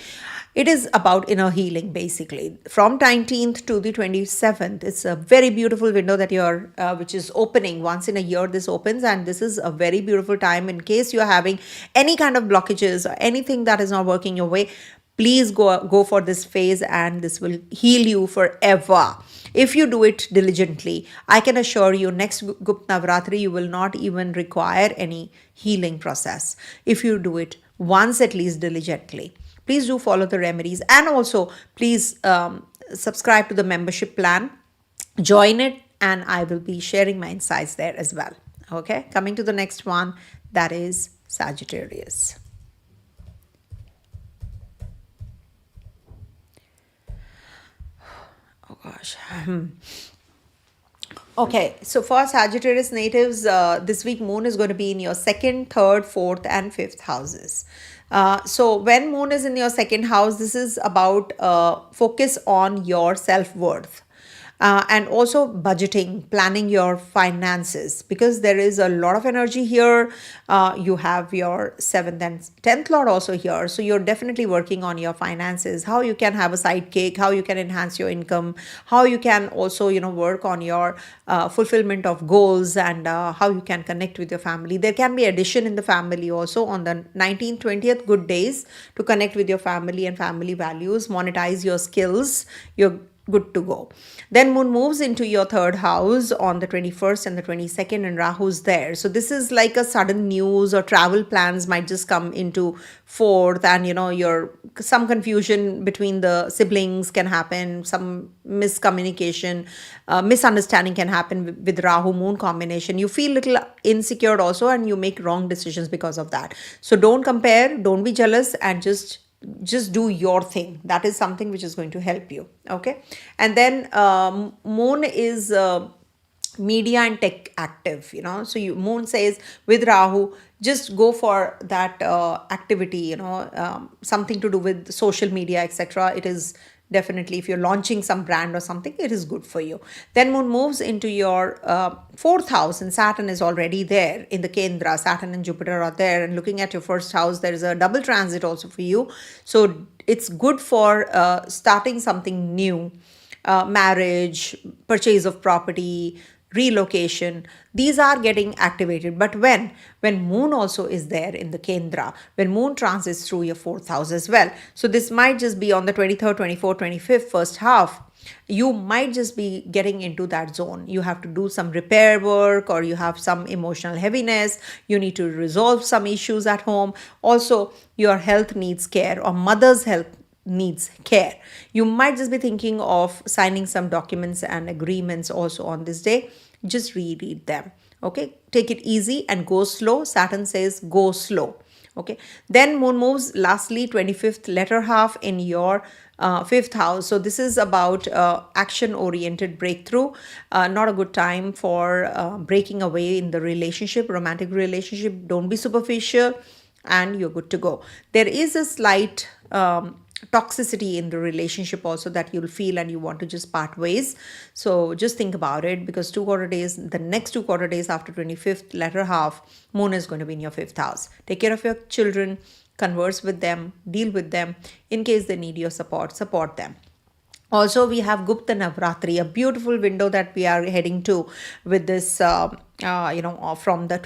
It is about inner healing, basically. From 19th to the 27th, it's a very beautiful window that which is opening once in a year. This opens, and this is a very beautiful time. In case you're having any kind of blockages or anything that is not working your way, please go for this phase, and this will heal you forever. If you do it diligently, I can assure you next Gupta Navratri, you will not even require any healing process. If you do it once at least diligently. Please do follow the remedies, and also please subscribe to the membership plan. Join it, and I will be sharing my insights there as well. Okay, coming to the next one, that is Sagittarius. Oh gosh. Okay, so for Sagittarius natives, this week Moon is going to be in your second, third, fourth, and fifth houses. So when Moon is in your second house, this is about focus on your self-worth. And also budgeting, planning your finances, because there is a lot of energy here. You have your 7th and 10th lord also here. So you're definitely working on your finances, how you can have a sidekick, how you can enhance your income, how you can also, work on your fulfillment of goals, and how you can connect with your family. There can be addition in the family also on the 19th, 20th, good days to connect with your family and family values, monetize your skills. You're good to go. Then moon moves into your third house on the 21st and the 22nd, and Rahu's there. So this is like a sudden news, or travel plans might just come into fourth, and your some confusion between the siblings can happen, some miscommunication, misunderstanding can happen with Rahu moon combination. You feel little insecure also, and you make wrong decisions because of that. So don't compare, don't be jealous, and just do your thing. That is something which is going to help you. Okay. And then moon is media and tech active, so moon says with Rahu, just go for that activity, something to do with social media, etc. It is definitely, if you're launching some brand or something, it is good for you. Then moon moves into your fourth house, and Saturn is already there in the Kendra. Saturn and Jupiter are there, and looking at your first house, there is a double transit also for you. So it's good for starting something new, marriage, purchase of property, relocation. These are getting activated. But when moon also is there in the Kendra, when moon transits through your fourth house as well. So this might just be on the 23rd, 24th, 25th, first half. You might just be getting into that zone. You have to do some repair work, or you have some emotional heaviness. You need to resolve some issues at home. Also, your health needs care, or mother's health needs care. You might just be thinking of signing some documents and agreements also on this day. Just reread them. Okay, take it easy and go slow. Saturn says go slow. Okay, then moon moves lastly 25th letter half in your fifth house. So this is about action oriented breakthrough. Not a good time for breaking away in the relationship, romantic relationship. Don't be superficial, and you're good to go. There is a slight toxicity in the relationship also that you'll feel, and you want to just part ways. So just think about it, because the next 2 quarter days after 25th letter half, moon is going to be in your fifth house. Take care of your children, converse with them, deal with them. In case they need your support them. Also, we have Gupta Navratri, a beautiful window that we are heading to with this, from the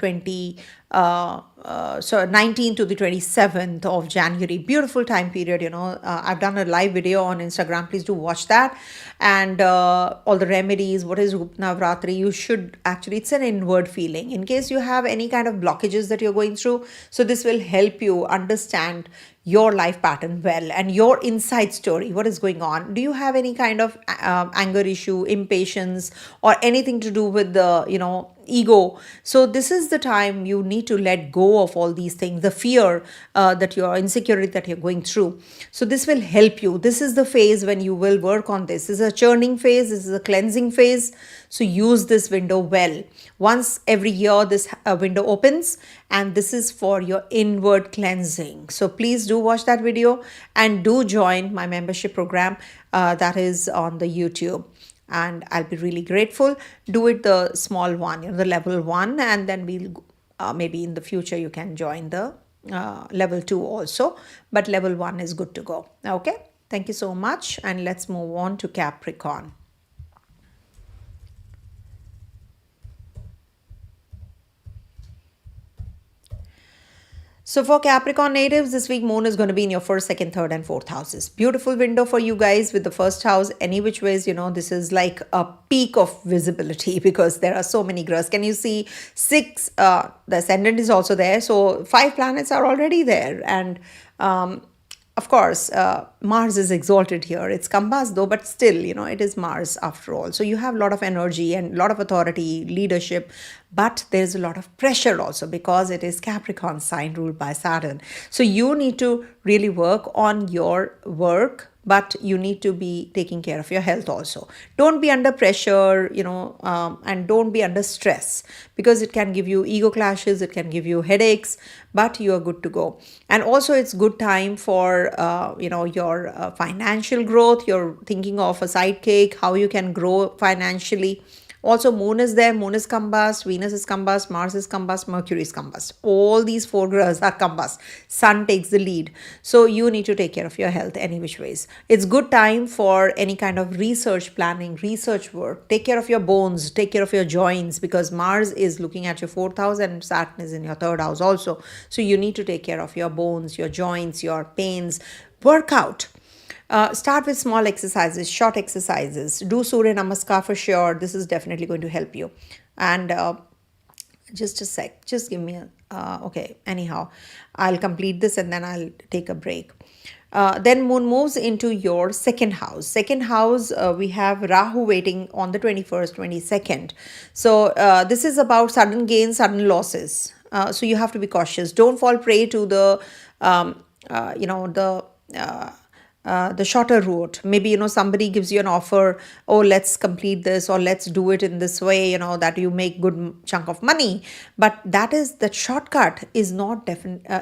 19th to the 27th of January. Beautiful time period, I've done a live video on Instagram. Please do watch that. And all the remedies, what is Gupta Navratri? You should actually, it's an inward feeling. In case you have any kind of blockages that you're going through, so this will help you understand your life pattern well, and your inside story, what is going on. Do you have any kind of anger issue, impatience, or anything to do with the ego? So this is the time you need to let go of all these things, the fear that you're insecurity that you're going through. So this will help you. This is the phase when you will work on this. This is a churning phase, this is a cleansing phase. So use this window well. Once every year this window opens, and this is for your inward cleansing. So please do watch that video, and do join my membership program that is on the YouTube. And I'll be really grateful. Do it the small one, the level 1, and then we'll maybe in the future you can join the level 2 also, but level 1 is good to go. Okay, thank you so much, and let's move on to Capricorn. So for Capricorn natives, this week moon is going to be in your first, second, third, and fourth houses. Beautiful window for you guys with the first house. Any which ways, this is like a peak of visibility, because there are so many graphs. Can you see 6? The ascendant is also there. So 5 planets are already there. And of course, Mars is exalted here. It's compass though, but still, it is Mars after all. So you have a lot of energy and a lot of authority, leadership, but there's a lot of pressure also, because it is Capricorn sign ruled by Saturn. So you need to really work on your work, but you need to be taking care of your health also. Don't be under pressure, and don't be under stress, because it can give you ego clashes, it can give you headaches, but you are good to go. And also it's good time for, your financial growth. You're thinking of a sidekick, how you can grow financially. Also, moon is there, moon is combust, Venus is combust, Mars is combust, Mercury is combust. All these 4 graphs are combust. Sun takes the lead. So you need to take care of your health any which ways. It's good time for any kind of research planning, research work. Take care of your bones, take care of your joints, because Mars is looking at your 4th house and Saturn is in your 3rd house also. So you need to take care of your bones, your joints, your pains. Work out. Start with small exercises, short exercises. Do Surya Namaskar for sure. This is definitely going to help you. And just a sec, just give me a okay, anyhow, I'll complete this and then I'll take a break. Then moon moves into your second house. Second house, we have Rahu waiting on the 21st, 22nd. So this is about sudden gains, sudden losses. So you have to be cautious. Don't fall prey to you know, the shorter route. Maybe, somebody gives you an offer, oh, let's complete this, or let's do it in this way, that you make good chunk of money. But that shortcut is not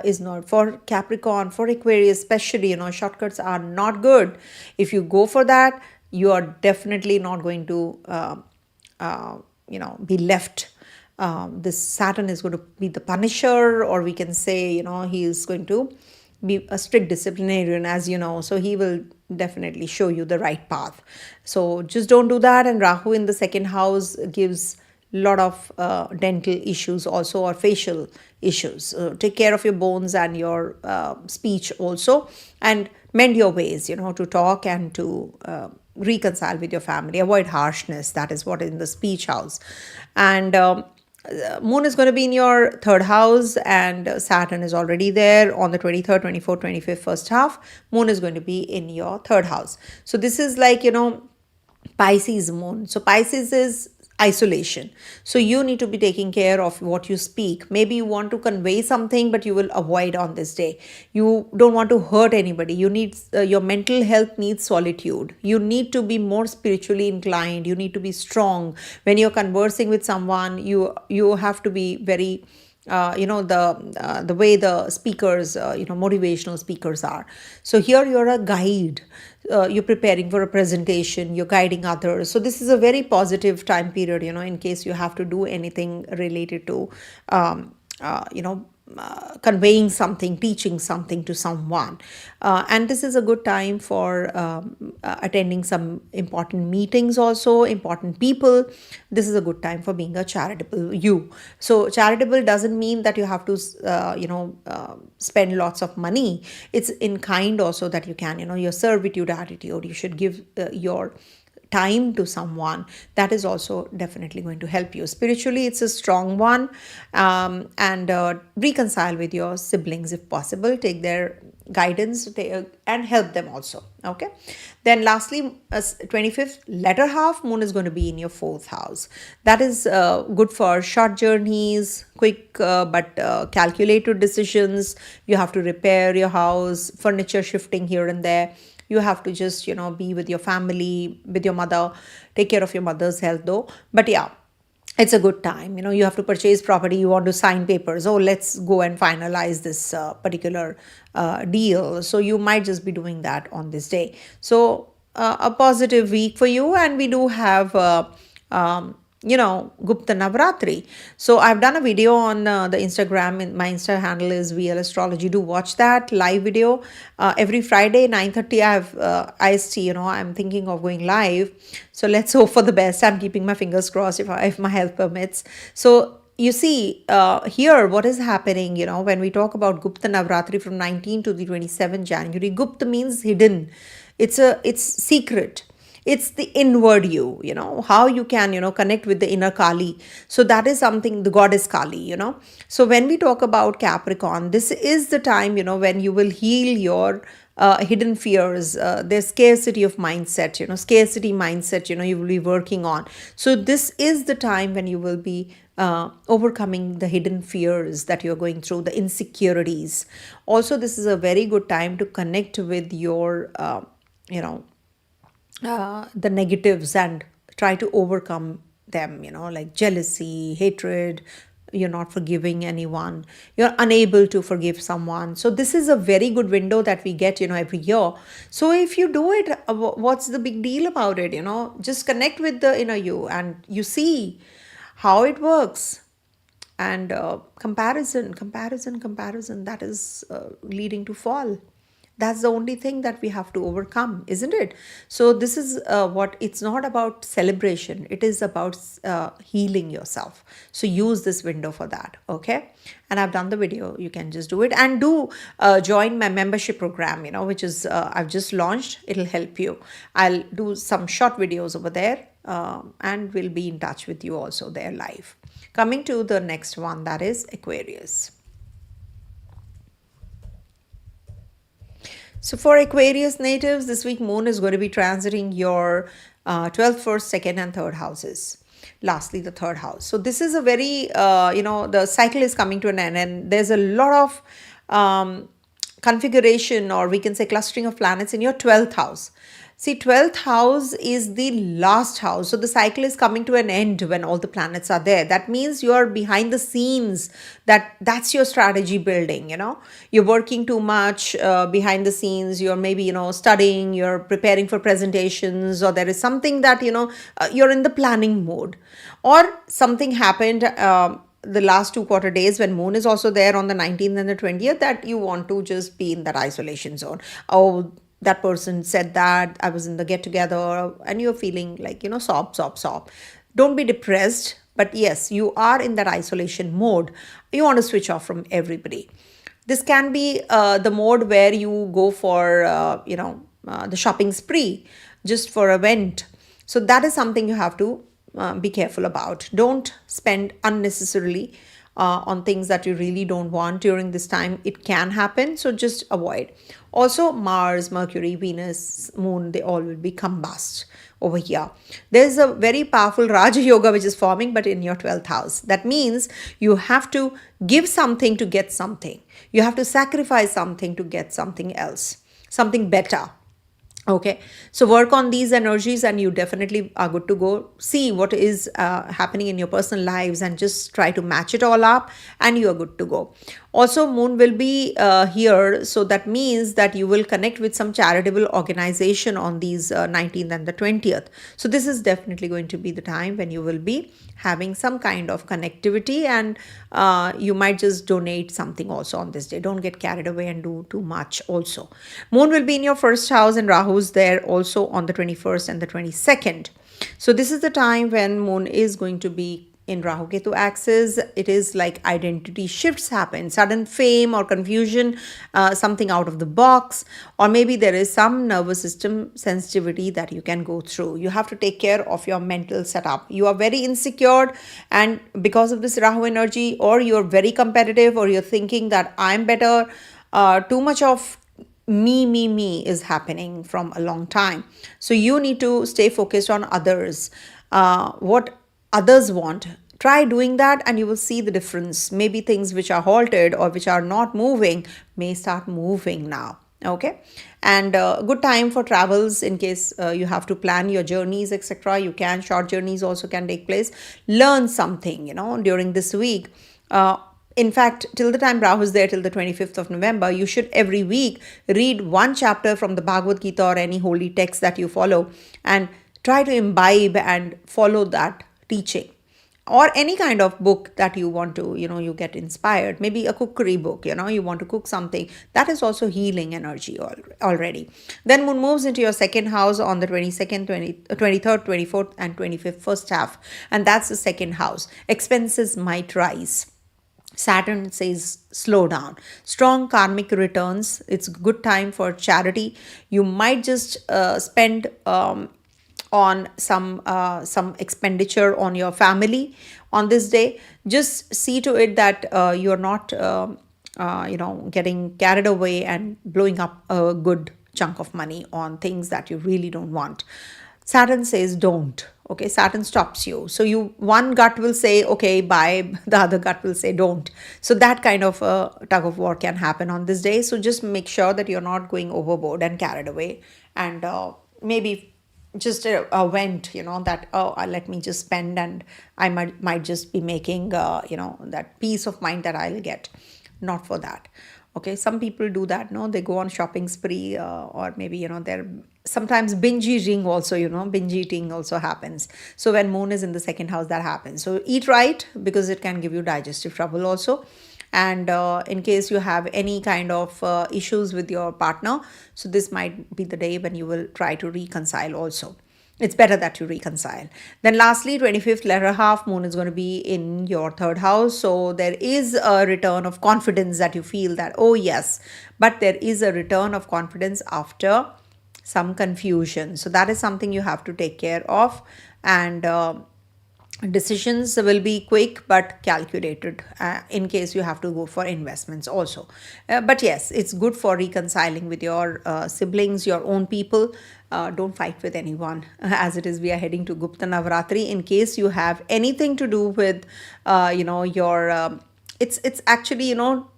is not for Capricorn, for Aquarius especially. Shortcuts are not good. If you go for that, you are definitely not going to be left. This Saturn is going to be the punisher, or we can say, he is going to be a strict disciplinarian, as you know. So he will definitely show you the right path. So just don't do that. And Rahu in the second house gives a lot of dental issues also, or facial issues. Take care of your bones and your speech also, and mend your ways, to talk and to reconcile with your family. Avoid harshness. That is what in the speech house. And moon is going to be in your third house, and Saturn is already there on the 23rd, 24th, 25th, first half. Moon is going to be in your third house. So this is like, Pisces moon. So Pisces is isolation. So you need to be taking care of what you speak. Maybe you want to convey something, but you will avoid on this day. You don't want to hurt anybody. You need your mental health needs solitude. You need to be more spiritually inclined. You need to be strong. When you're conversing with someone, you have to be very the way the speakers, motivational speakers are. So here you're a guide. You're preparing for a presentation, you're guiding others. So this is a very positive time period, in case you have to do anything related to conveying something, teaching something to someone. And this is a good time for attending some important meetings also, important people. This is a good time for being a charitable you. So charitable doesn't mean that you have to, spend lots of money. It's in kind also that you can, your servitude attitude. You should give your time to someone. That is also definitely going to help you. Spiritually, it's a strong one. And reconcile with your siblings if possible. Take their guidance and help them also. Okay. Then lastly, 25th latter half, moon is going to be in your fourth house. That is good for short journeys, quick but calculated decisions. You have to repair your house, furniture shifting here and there. You have to just, be with your family, with your mother. Take care of your mother's health though. But yeah, it's a good time. You have to purchase property. You want to sign papers. Oh, let's go and finalize this particular deal. So you might just be doing that on this day. So a positive week for you. And we do have Gupta Navratri. So I've done a video on the Instagram. My Insta handle is VL Astrology. Do watch that live video. Every Friday, 9:30, I have IST, I'm thinking of going live. So let's hope for the best. I'm keeping my fingers crossed if my health permits. So you see, here what is happening, when we talk about Gupta Navratri from 19 to the 27 January, Gupta means hidden. It's secret. It's the inward you, how you can, connect with the inner Kali. So that is something, the goddess Kali, So when we talk about Capricorn, this is the time, when you will heal your hidden fears. There's scarcity of mindset, scarcity mindset, you will be working on. So this is the time when you will be overcoming the hidden fears that you're going through, the insecurities. Also, this is a very good time to connect with your, the negatives and try to overcome them, like jealousy, hatred. You're not forgiving anyone. You're unable to forgive someone. So this is a very good window that we get, every year. So if you do it, what's the big deal about it? Just connect with the inner you and you see how it works. And comparison, that is leading to fall. That's the only thing that we have to overcome, isn't it? So this is what it's not about celebration. It is about healing yourself. So use this window for that. Okay. And I've done the video. You can just do it, and do join my membership program, which is I've just launched. It'll help you. I'll do some short videos over there, and we'll be in touch with you also there live. Coming to the next one, that is Aquarius. So for Aquarius natives, this week Moon is going to be transiting your 12th, 1st, 2nd and 3rd houses. Lastly, the 3rd house. So this is a very, the cycle is coming to an end, and there's a lot of configuration, or we can say clustering of planets in your 12th house. See, 12th house is the last house. So the cycle is coming to an end when all the planets are there. That means you're behind the scenes. That's your strategy building, You're working too much behind the scenes. You're maybe, studying, you're preparing for presentations, or there is something that, you're in the planning mode. Or something happened the last 2 quarter days when Moon is also there on the 19th and the 20th, that you want to just be in that isolation zone. Oh, that person said that, I was in the get together, and you're feeling like, sob, sob, sob. Don't be depressed, but yes, you are in that isolation mode. You want to switch off from everybody. This can be the mode where you go for, the shopping spree just for a event. So that is something you have to be careful about. Don't spend unnecessarily on things that you really don't want during this time. It can happen, so just avoid. Also, Mars, Mercury, Venus, Moon, they all will be combust over here. There's a very powerful Raja Yoga which is forming, but in your 12th house. That means you have to give something to get something. You have to sacrifice something to get something else, something better. Okay, so work on these energies and you definitely are good to go. See what is happening in your personal lives and just try to match it all up, and you are good to go. Also, Moon will be here, so that means that you will connect with some charitable organization on these 19th and the 20th. So this is definitely going to be the time when you will be having some kind of connectivity, and you might just donate something also on this day. Don't get carried away and do too much also. Moon will be in your 1st house, and Rahu's there also on the 21st and the 22nd. So this is the time when Moon is going to be in Rahu Ketu axis. It is like identity shifts happen, sudden fame or confusion, something out of the box, or maybe there is some nervous system sensitivity that you can go through. You have to take care of your mental setup. You are very insecure, and because of this Rahu energy, or you're very competitive, or you're thinking that I'm better, too much of me is happening from a long time. So you need to stay focused on others, what others want. Try doing that and you will see the difference. Maybe things which are halted or which are not moving may start moving now. Okay, and good time for travels in case you have to plan your journeys, etc. You can, short journeys also can take place. Learn something, during this week. In fact, till the time Rahu is there, till the 25th of November, you should every week read one chapter from the Bhagavad Gita or any holy text that you follow, and try to imbibe and follow that teaching. Or any kind of book that you want to, you get inspired. Maybe a cookery book, you want to cook something. That is also healing energy already. Then Moon moves into your 2nd house on the 22nd, 23rd, 24th and 25th, first half. And that's the 2nd house. Expenses might rise. Saturn says slow down. Strong karmic returns. It's a good time for charity. You might just spend on some expenditure on your family on this day. Just see to it that you're not getting carried away and blowing up a good chunk of money on things that you really don't want. Saturn says don't. Okay, Saturn stops you. So one gut will say, okay, bye. The other gut will say don't. So that kind of tug of war can happen on this day. So just make sure that you're not going overboard and carried away, and maybe just a vent, that, let me just spend, and I might just be making, that peace of mind that I'll get. Not for that. Okay, some people do that, no? They go on shopping spree, or maybe, they're sometimes binge eating also, binge eating also happens. So when Moon is in the 2nd house, that happens. So eat right, because it can give you digestive trouble also. And in case you have any kind of issues with your partner, so this might be the day when you will try to reconcile also. It's better that you reconcile. Then lastly, 25th letter half moon is going to be in your third house. So there is a return of confidence that you feel that, oh yes, but there is a return of confidence after some confusion. So that is something you have to take care of. And decisions will be quick but calculated in case you have to go for investments also. But yes, it's good for reconciling with your siblings, your own people. Don't fight with anyone. As it is, we are heading to Gupta Navratri. In case you have anything to do with your it's actually,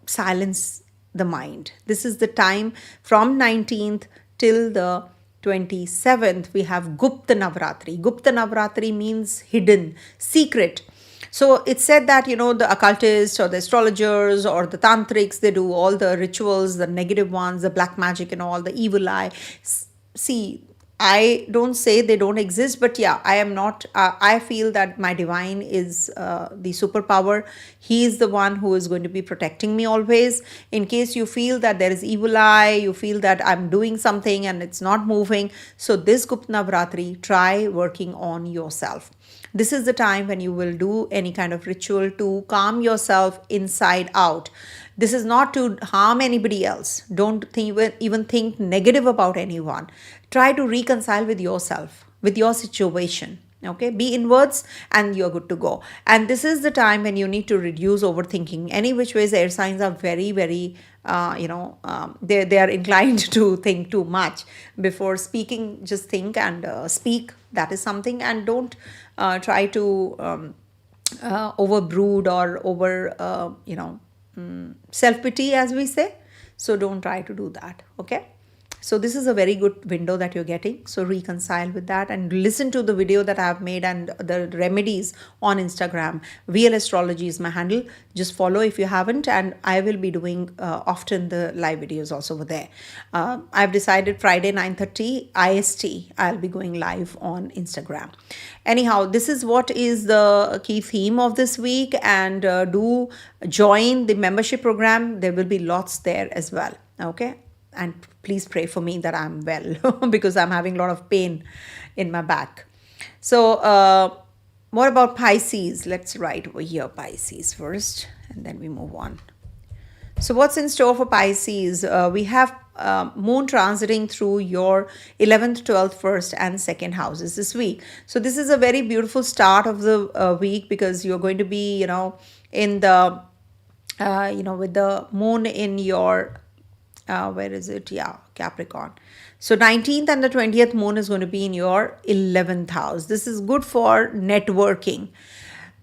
silence the mind. This is the time from 19th till the 27th. We have Gupta Navratri. Gupta Navratri means hidden, secret. So it's said that, the occultists or the astrologers or the tantrics, they do all the rituals, the negative ones, the black magic and all, the evil eye. See, I don't say they don't exist, but yeah, I am not, I feel that my divine is the superpower. He is the one who is going to be protecting me always. In case you feel that there is evil eye, you feel that I'm doing something and it's not moving. So this Gupta Navratri, try working on yourself. This is the time when you will do any kind of ritual to calm yourself inside out. This is not to harm anybody else. Don't even think negative about anyone. Try to reconcile with yourself, with your situation. Okay, be inwards and you're good to go. And this is the time when you need to reduce overthinking. Any which ways, air signs are very, very, they are inclined to think too much. Before speaking, just think and speak. That is something. And don't try to over brood or over, self-pity, as we say. So don't try to do that. Okay. So this is a very good window that you're getting. So reconcile with that and listen to the video that I have made and the remedies on Instagram. Real Astrology is my handle. Just follow if you haven't, and I will be doing often the live videos also over there. I've decided Friday 9:30 IST I'll be going live on Instagram. Anyhow, this is what is the key theme of this week, and do join the membership program. There will be lots there as well. Okay. And please pray for me that I'm well because I'm having a lot of pain in my back. So more about Pisces. Let's write over here Pisces first and then we move on. So what's in store for Pisces? We have moon transiting through your 11th, 12th, 1st and 2nd houses this week. So this is a very beautiful start of the week because you're going to be, in the, with the moon in your where is it? Yeah, Capricorn. So 19th and the 20th moon is going to be in your 11th house. This is good for networking.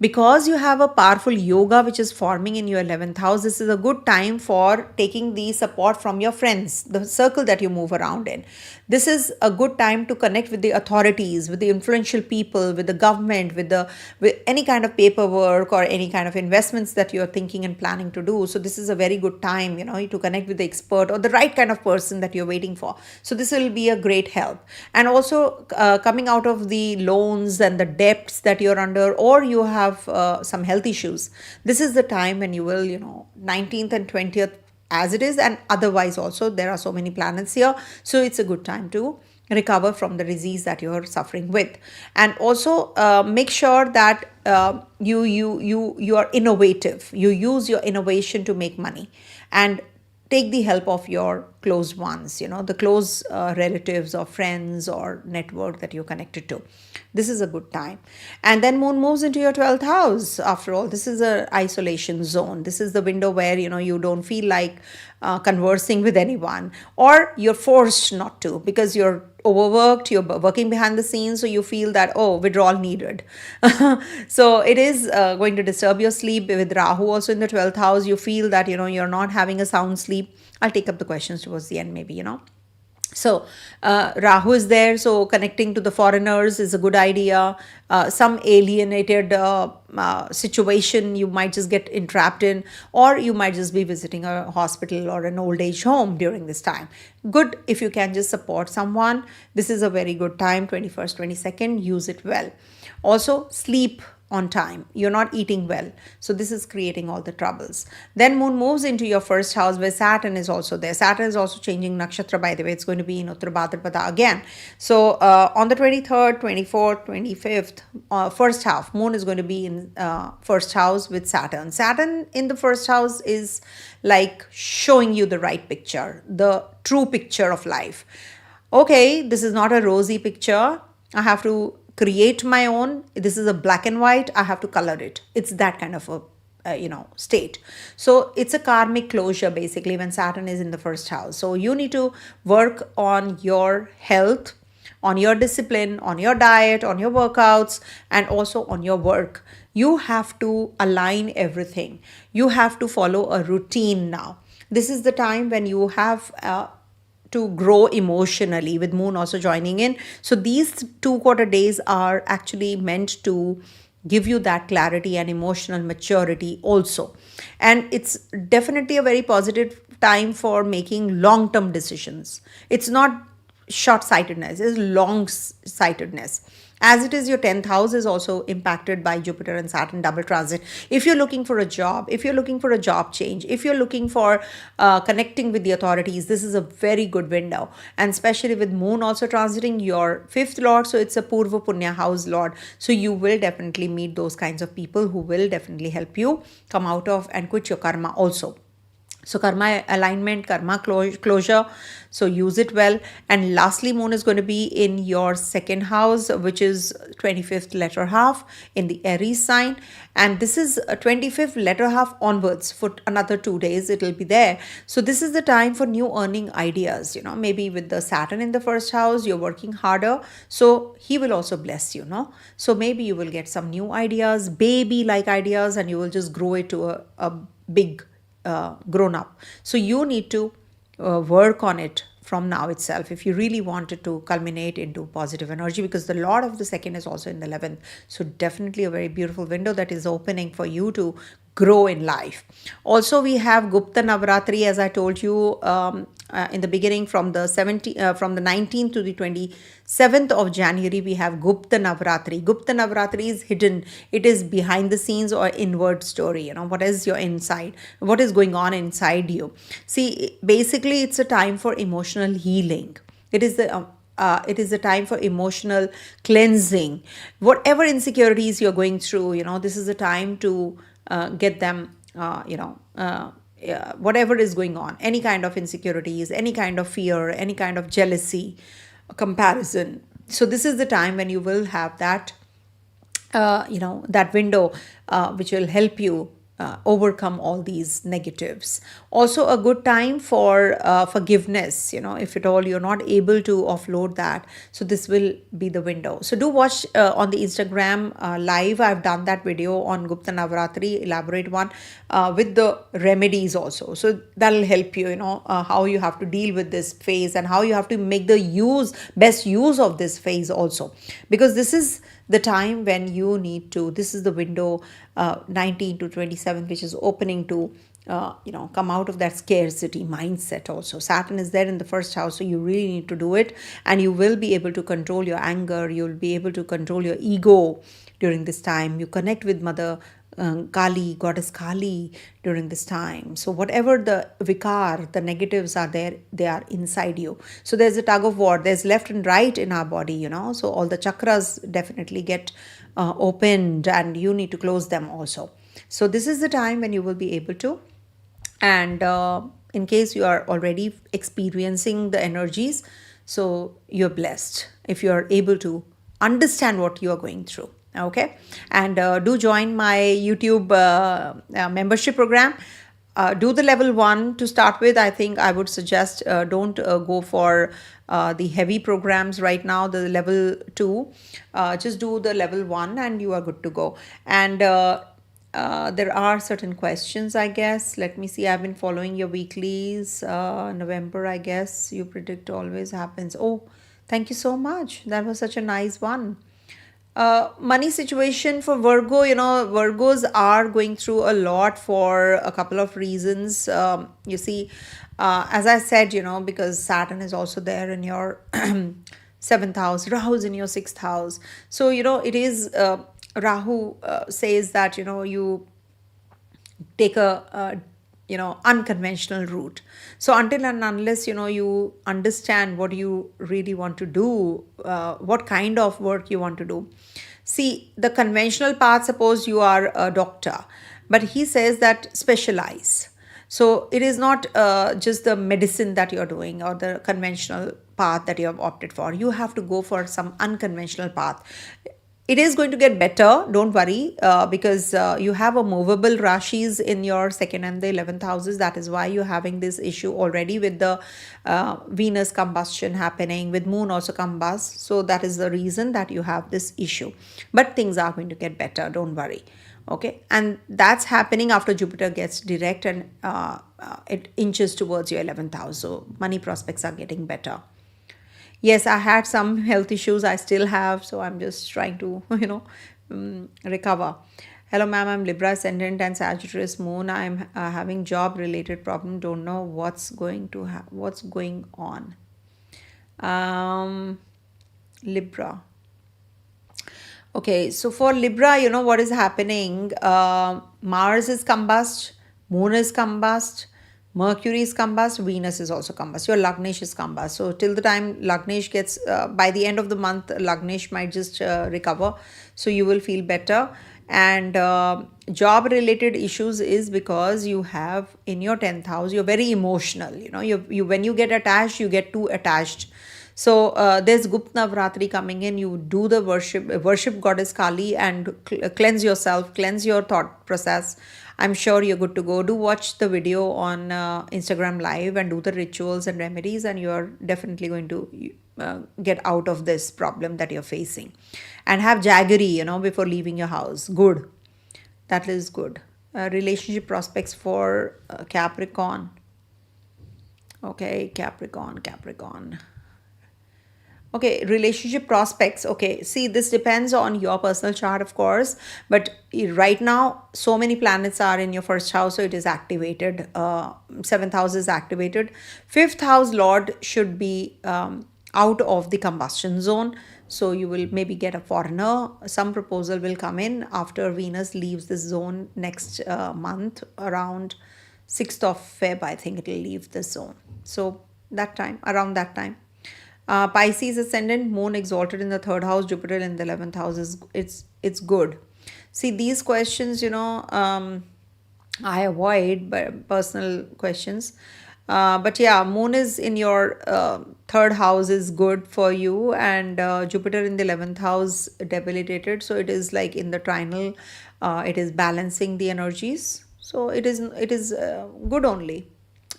Because you have a powerful yoga which is forming in your 11th house, this is a good time for taking the support from your friends, the circle that you move around in. This is a good time to connect with the authorities, with the influential people, with the government, with any kind of paperwork or any kind of investments that you're thinking and planning to do. So this is a very good time, to connect with the expert or the right kind of person that you're waiting for. So this will be a great help. And also coming out of the loans and the debts that you're under, or you have some health issues, this is the time when you will 19th and 20th as it is, and otherwise also there are so many planets here, so it's a good time to recover from the disease that you're suffering with. And also make sure that you are innovative, you use your innovation to make money, and take the help of your close ones, the close relatives or friends or network that you're connected to. This is a good time. And then moon moves into your 12th house. After all, this is an isolation zone. This is the window where, you don't feel like conversing with anyone, or you're forced not to because you're overworked, you're working behind the scenes, so you feel that, withdrawal needed. So it is going to disturb your sleep. With Rahu also in the 12th house, you feel that, you're not having a sound sleep. I'll take up the questions towards the end, maybe, So Rahu is there, so connecting to the foreigners is a good idea. Some alienated situation you might just get entrapped in, or you might just be visiting a hospital or an old age home during this time. Good if you can just support someone. This is a very good time, 21st, 22nd, use it well. Also sleep on time. You're not eating well. So this is creating all the troubles. Then moon moves into your first house where Saturn is also there. Saturn is also changing nakshatra, by the way. It's going to be in Uttarabhadrapada again. So on the 23rd, 24th, 25th, first half, moon is going to be in first house with Saturn. Saturn in the first house is like showing you the right picture, the true picture of life. Okay, this is not a rosy picture. I have to create my own. This is a black and white. I have to color it. It's that kind of a state. So it's a karmic closure basically when Saturn is in the first house. So you need to work on your health, on your discipline, on your diet, on your workouts, and also on your work. You have to align everything. You have to follow a routine now. This is the time when you have to grow emotionally, with moon also joining in. So these 2 quarter days are actually meant to give you that clarity and emotional maturity also. And it's definitely a very positive time for making long term decisions. It's not short sightedness, it's long sightedness. As it is, your 10th house is also impacted by Jupiter and Saturn double transit. If you're looking for a job, if you're looking for a job change, if you're looking for connecting with the authorities, this is a very good window. And especially with moon also transiting your fifth lord, so it's a Purva Punya house lord. So you will definitely meet those kinds of people who will definitely help you come out of and quit your karma also. So karma alignment, karma closure, so use it well. And lastly, moon is going to be in your second house, which is 25th letter half in the Aries sign. And this is a 25th letter half onwards for another 2 days. It will be there. So this is the time for new earning ideas. Maybe with the Saturn in the first house, you're working harder. So he will also bless you. So maybe you will get some new ideas, baby-like ideas, and you will just grow it to a big grown up. So you need to work on it from now itself if you really want it to culminate into positive energy, because the lord of the second is also in the 11th. So definitely a very beautiful window that is opening for you to grow in life. Also, we have Gupta Navratri, as I told you in the beginning, from the 19th to the 27th of January. We have Gupta Navratri. Gupta Navratri is hidden. It is behind the scenes or inward story. What is your inside? What is going on inside you? See, basically, it's a time for emotional healing. It is a time for emotional cleansing. Whatever insecurities you're going through, this is a time to get them, whatever is going on, any kind of insecurities, any kind of fear, any kind of jealousy, comparison. So this is the time when you will have that, that window which will help you overcome all these negatives. Also a good time for forgiveness, if at all you're not able to offload that. So this will be the window. So do watch on the Instagram live. I've done that video on Gupta Navratri, elaborate one with the remedies also. So that'll help you, how you have to deal with this phase and how you have to make the best use of this phase also. Because this is the time when you need to, this is the window 19 to 27, which is opening to come out of that scarcity mindset also. Saturn is there in the first house, so you really need to do it, and you will be able to control your anger. You'll be able to control your ego during this time. You connect with Mother Kali, Goddess Kali during this time. So whatever the vikar, the negatives are there, they are inside you. So there's a tug of war. There's left and right in our body, So all the chakras definitely get opened, and you need to close them also. So this is the time when you will be able to. And in case you are already experiencing the energies, so you're blessed if you are able to understand what you are going through. Okay, and do join my YouTube membership program. Do the level 1 to start with. I think I would suggest don't go for the heavy programs right now, the level 2. Just do the level 1 and you are good to go. And there are certain questions, I guess. Let me see. I've been following your weeklies. November, I guess. You predict always happens. Oh, thank you so much. That was such a nice one. Money situation for Virgo, Virgos are going through a lot for a couple of reasons. You see, as I said, because Saturn is also there in your 7th house, Rahu's in your 6th house. So, it is Rahu says that, you take a unconventional route. So until and unless you understand what you really want to do, what kind of work you want to do. See, the conventional path, suppose you are a doctor, but he says that specialize. So it is not just the medicine that you're doing or the conventional path that you have opted for. You have to go for some unconventional path. It is going to get better, don't worry, because you have a movable rashis in your second and the 11th houses. That is why you're having this issue already with the Venus combustion happening, with moon also combust. So that is the reason that you have this issue. But things are going to get better, don't worry. Okay, and that's happening after Jupiter gets direct and it inches towards your 11th house. So money prospects are getting better. Yes, I had some health issues. I still have, so I'm just trying to, recover. Hello, ma'am. I'm Libra ascendant and Sagittarius moon. I'm having job related problem. Don't know what's going on. Libra. Okay, so for Libra, what is happening? Mars is combust, Moon is combust, Mercury is combust, Venus is also combust. Your Lagnesh is combust. So till the time Lagnesh gets, by the end of the month, Lagnesh might just recover. So you will feel better. And job related issues is because you have in your 10th house, you're very emotional. You when you get attached, you get too attached. So there's Gupta Navratri coming in. You do the worship goddess Kali and cleanse yourself, cleanse your thought process. I'm sure you're good to go. Do watch the video on Instagram Live and do the rituals and remedies, and you're definitely going to get out of this problem that you're facing. And have jaggery, before leaving your house. Good. That is good. Relationship prospects for Capricorn. Okay, Capricorn. Okay, relationship prospects. Okay, see, this depends on your personal chart, of course, but right now, so many planets are in your first house, so it is activated. Seventh house is activated. Fifth house Lord should be out of the combustion zone. So you will maybe get a foreigner. Some proposal will come in after Venus leaves this zone next month, around 6th of Feb, I think it will leave this zone. So around that time. Pisces ascendant, moon exalted in the third house, Jupiter in the 11th house it's good. See, these questions, I avoid personal questions. But yeah, moon is in your third house is good for you, and Jupiter in the 11th house debilitated. So it is like in the trinal, it is balancing the energies. So it is good only.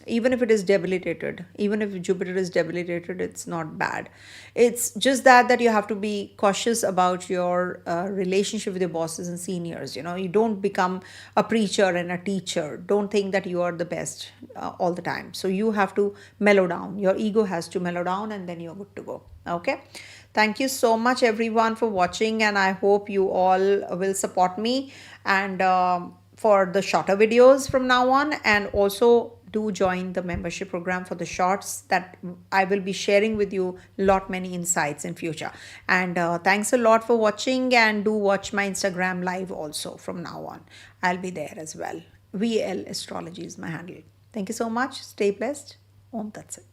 Even if it is debilitated, even if Jupiter is debilitated, it's not bad. It's just that you have to be cautious about your relationship with your bosses and seniors. You don't become a preacher and a teacher. Don't think that you are the best all the time. So you have to mellow down. Your ego has to mellow down, and then you're good to go. Okay, thank you so much everyone for watching, and I hope you all will support me and for the shorter videos from now on, and also do join the membership program for the shorts that I will be sharing with you many insights in future. And thanks a lot for watching, and do watch my Instagram live also from now on. I'll be there as well. VL Astrology is my handle. Thank you so much. Stay blessed. Om Tat Sat.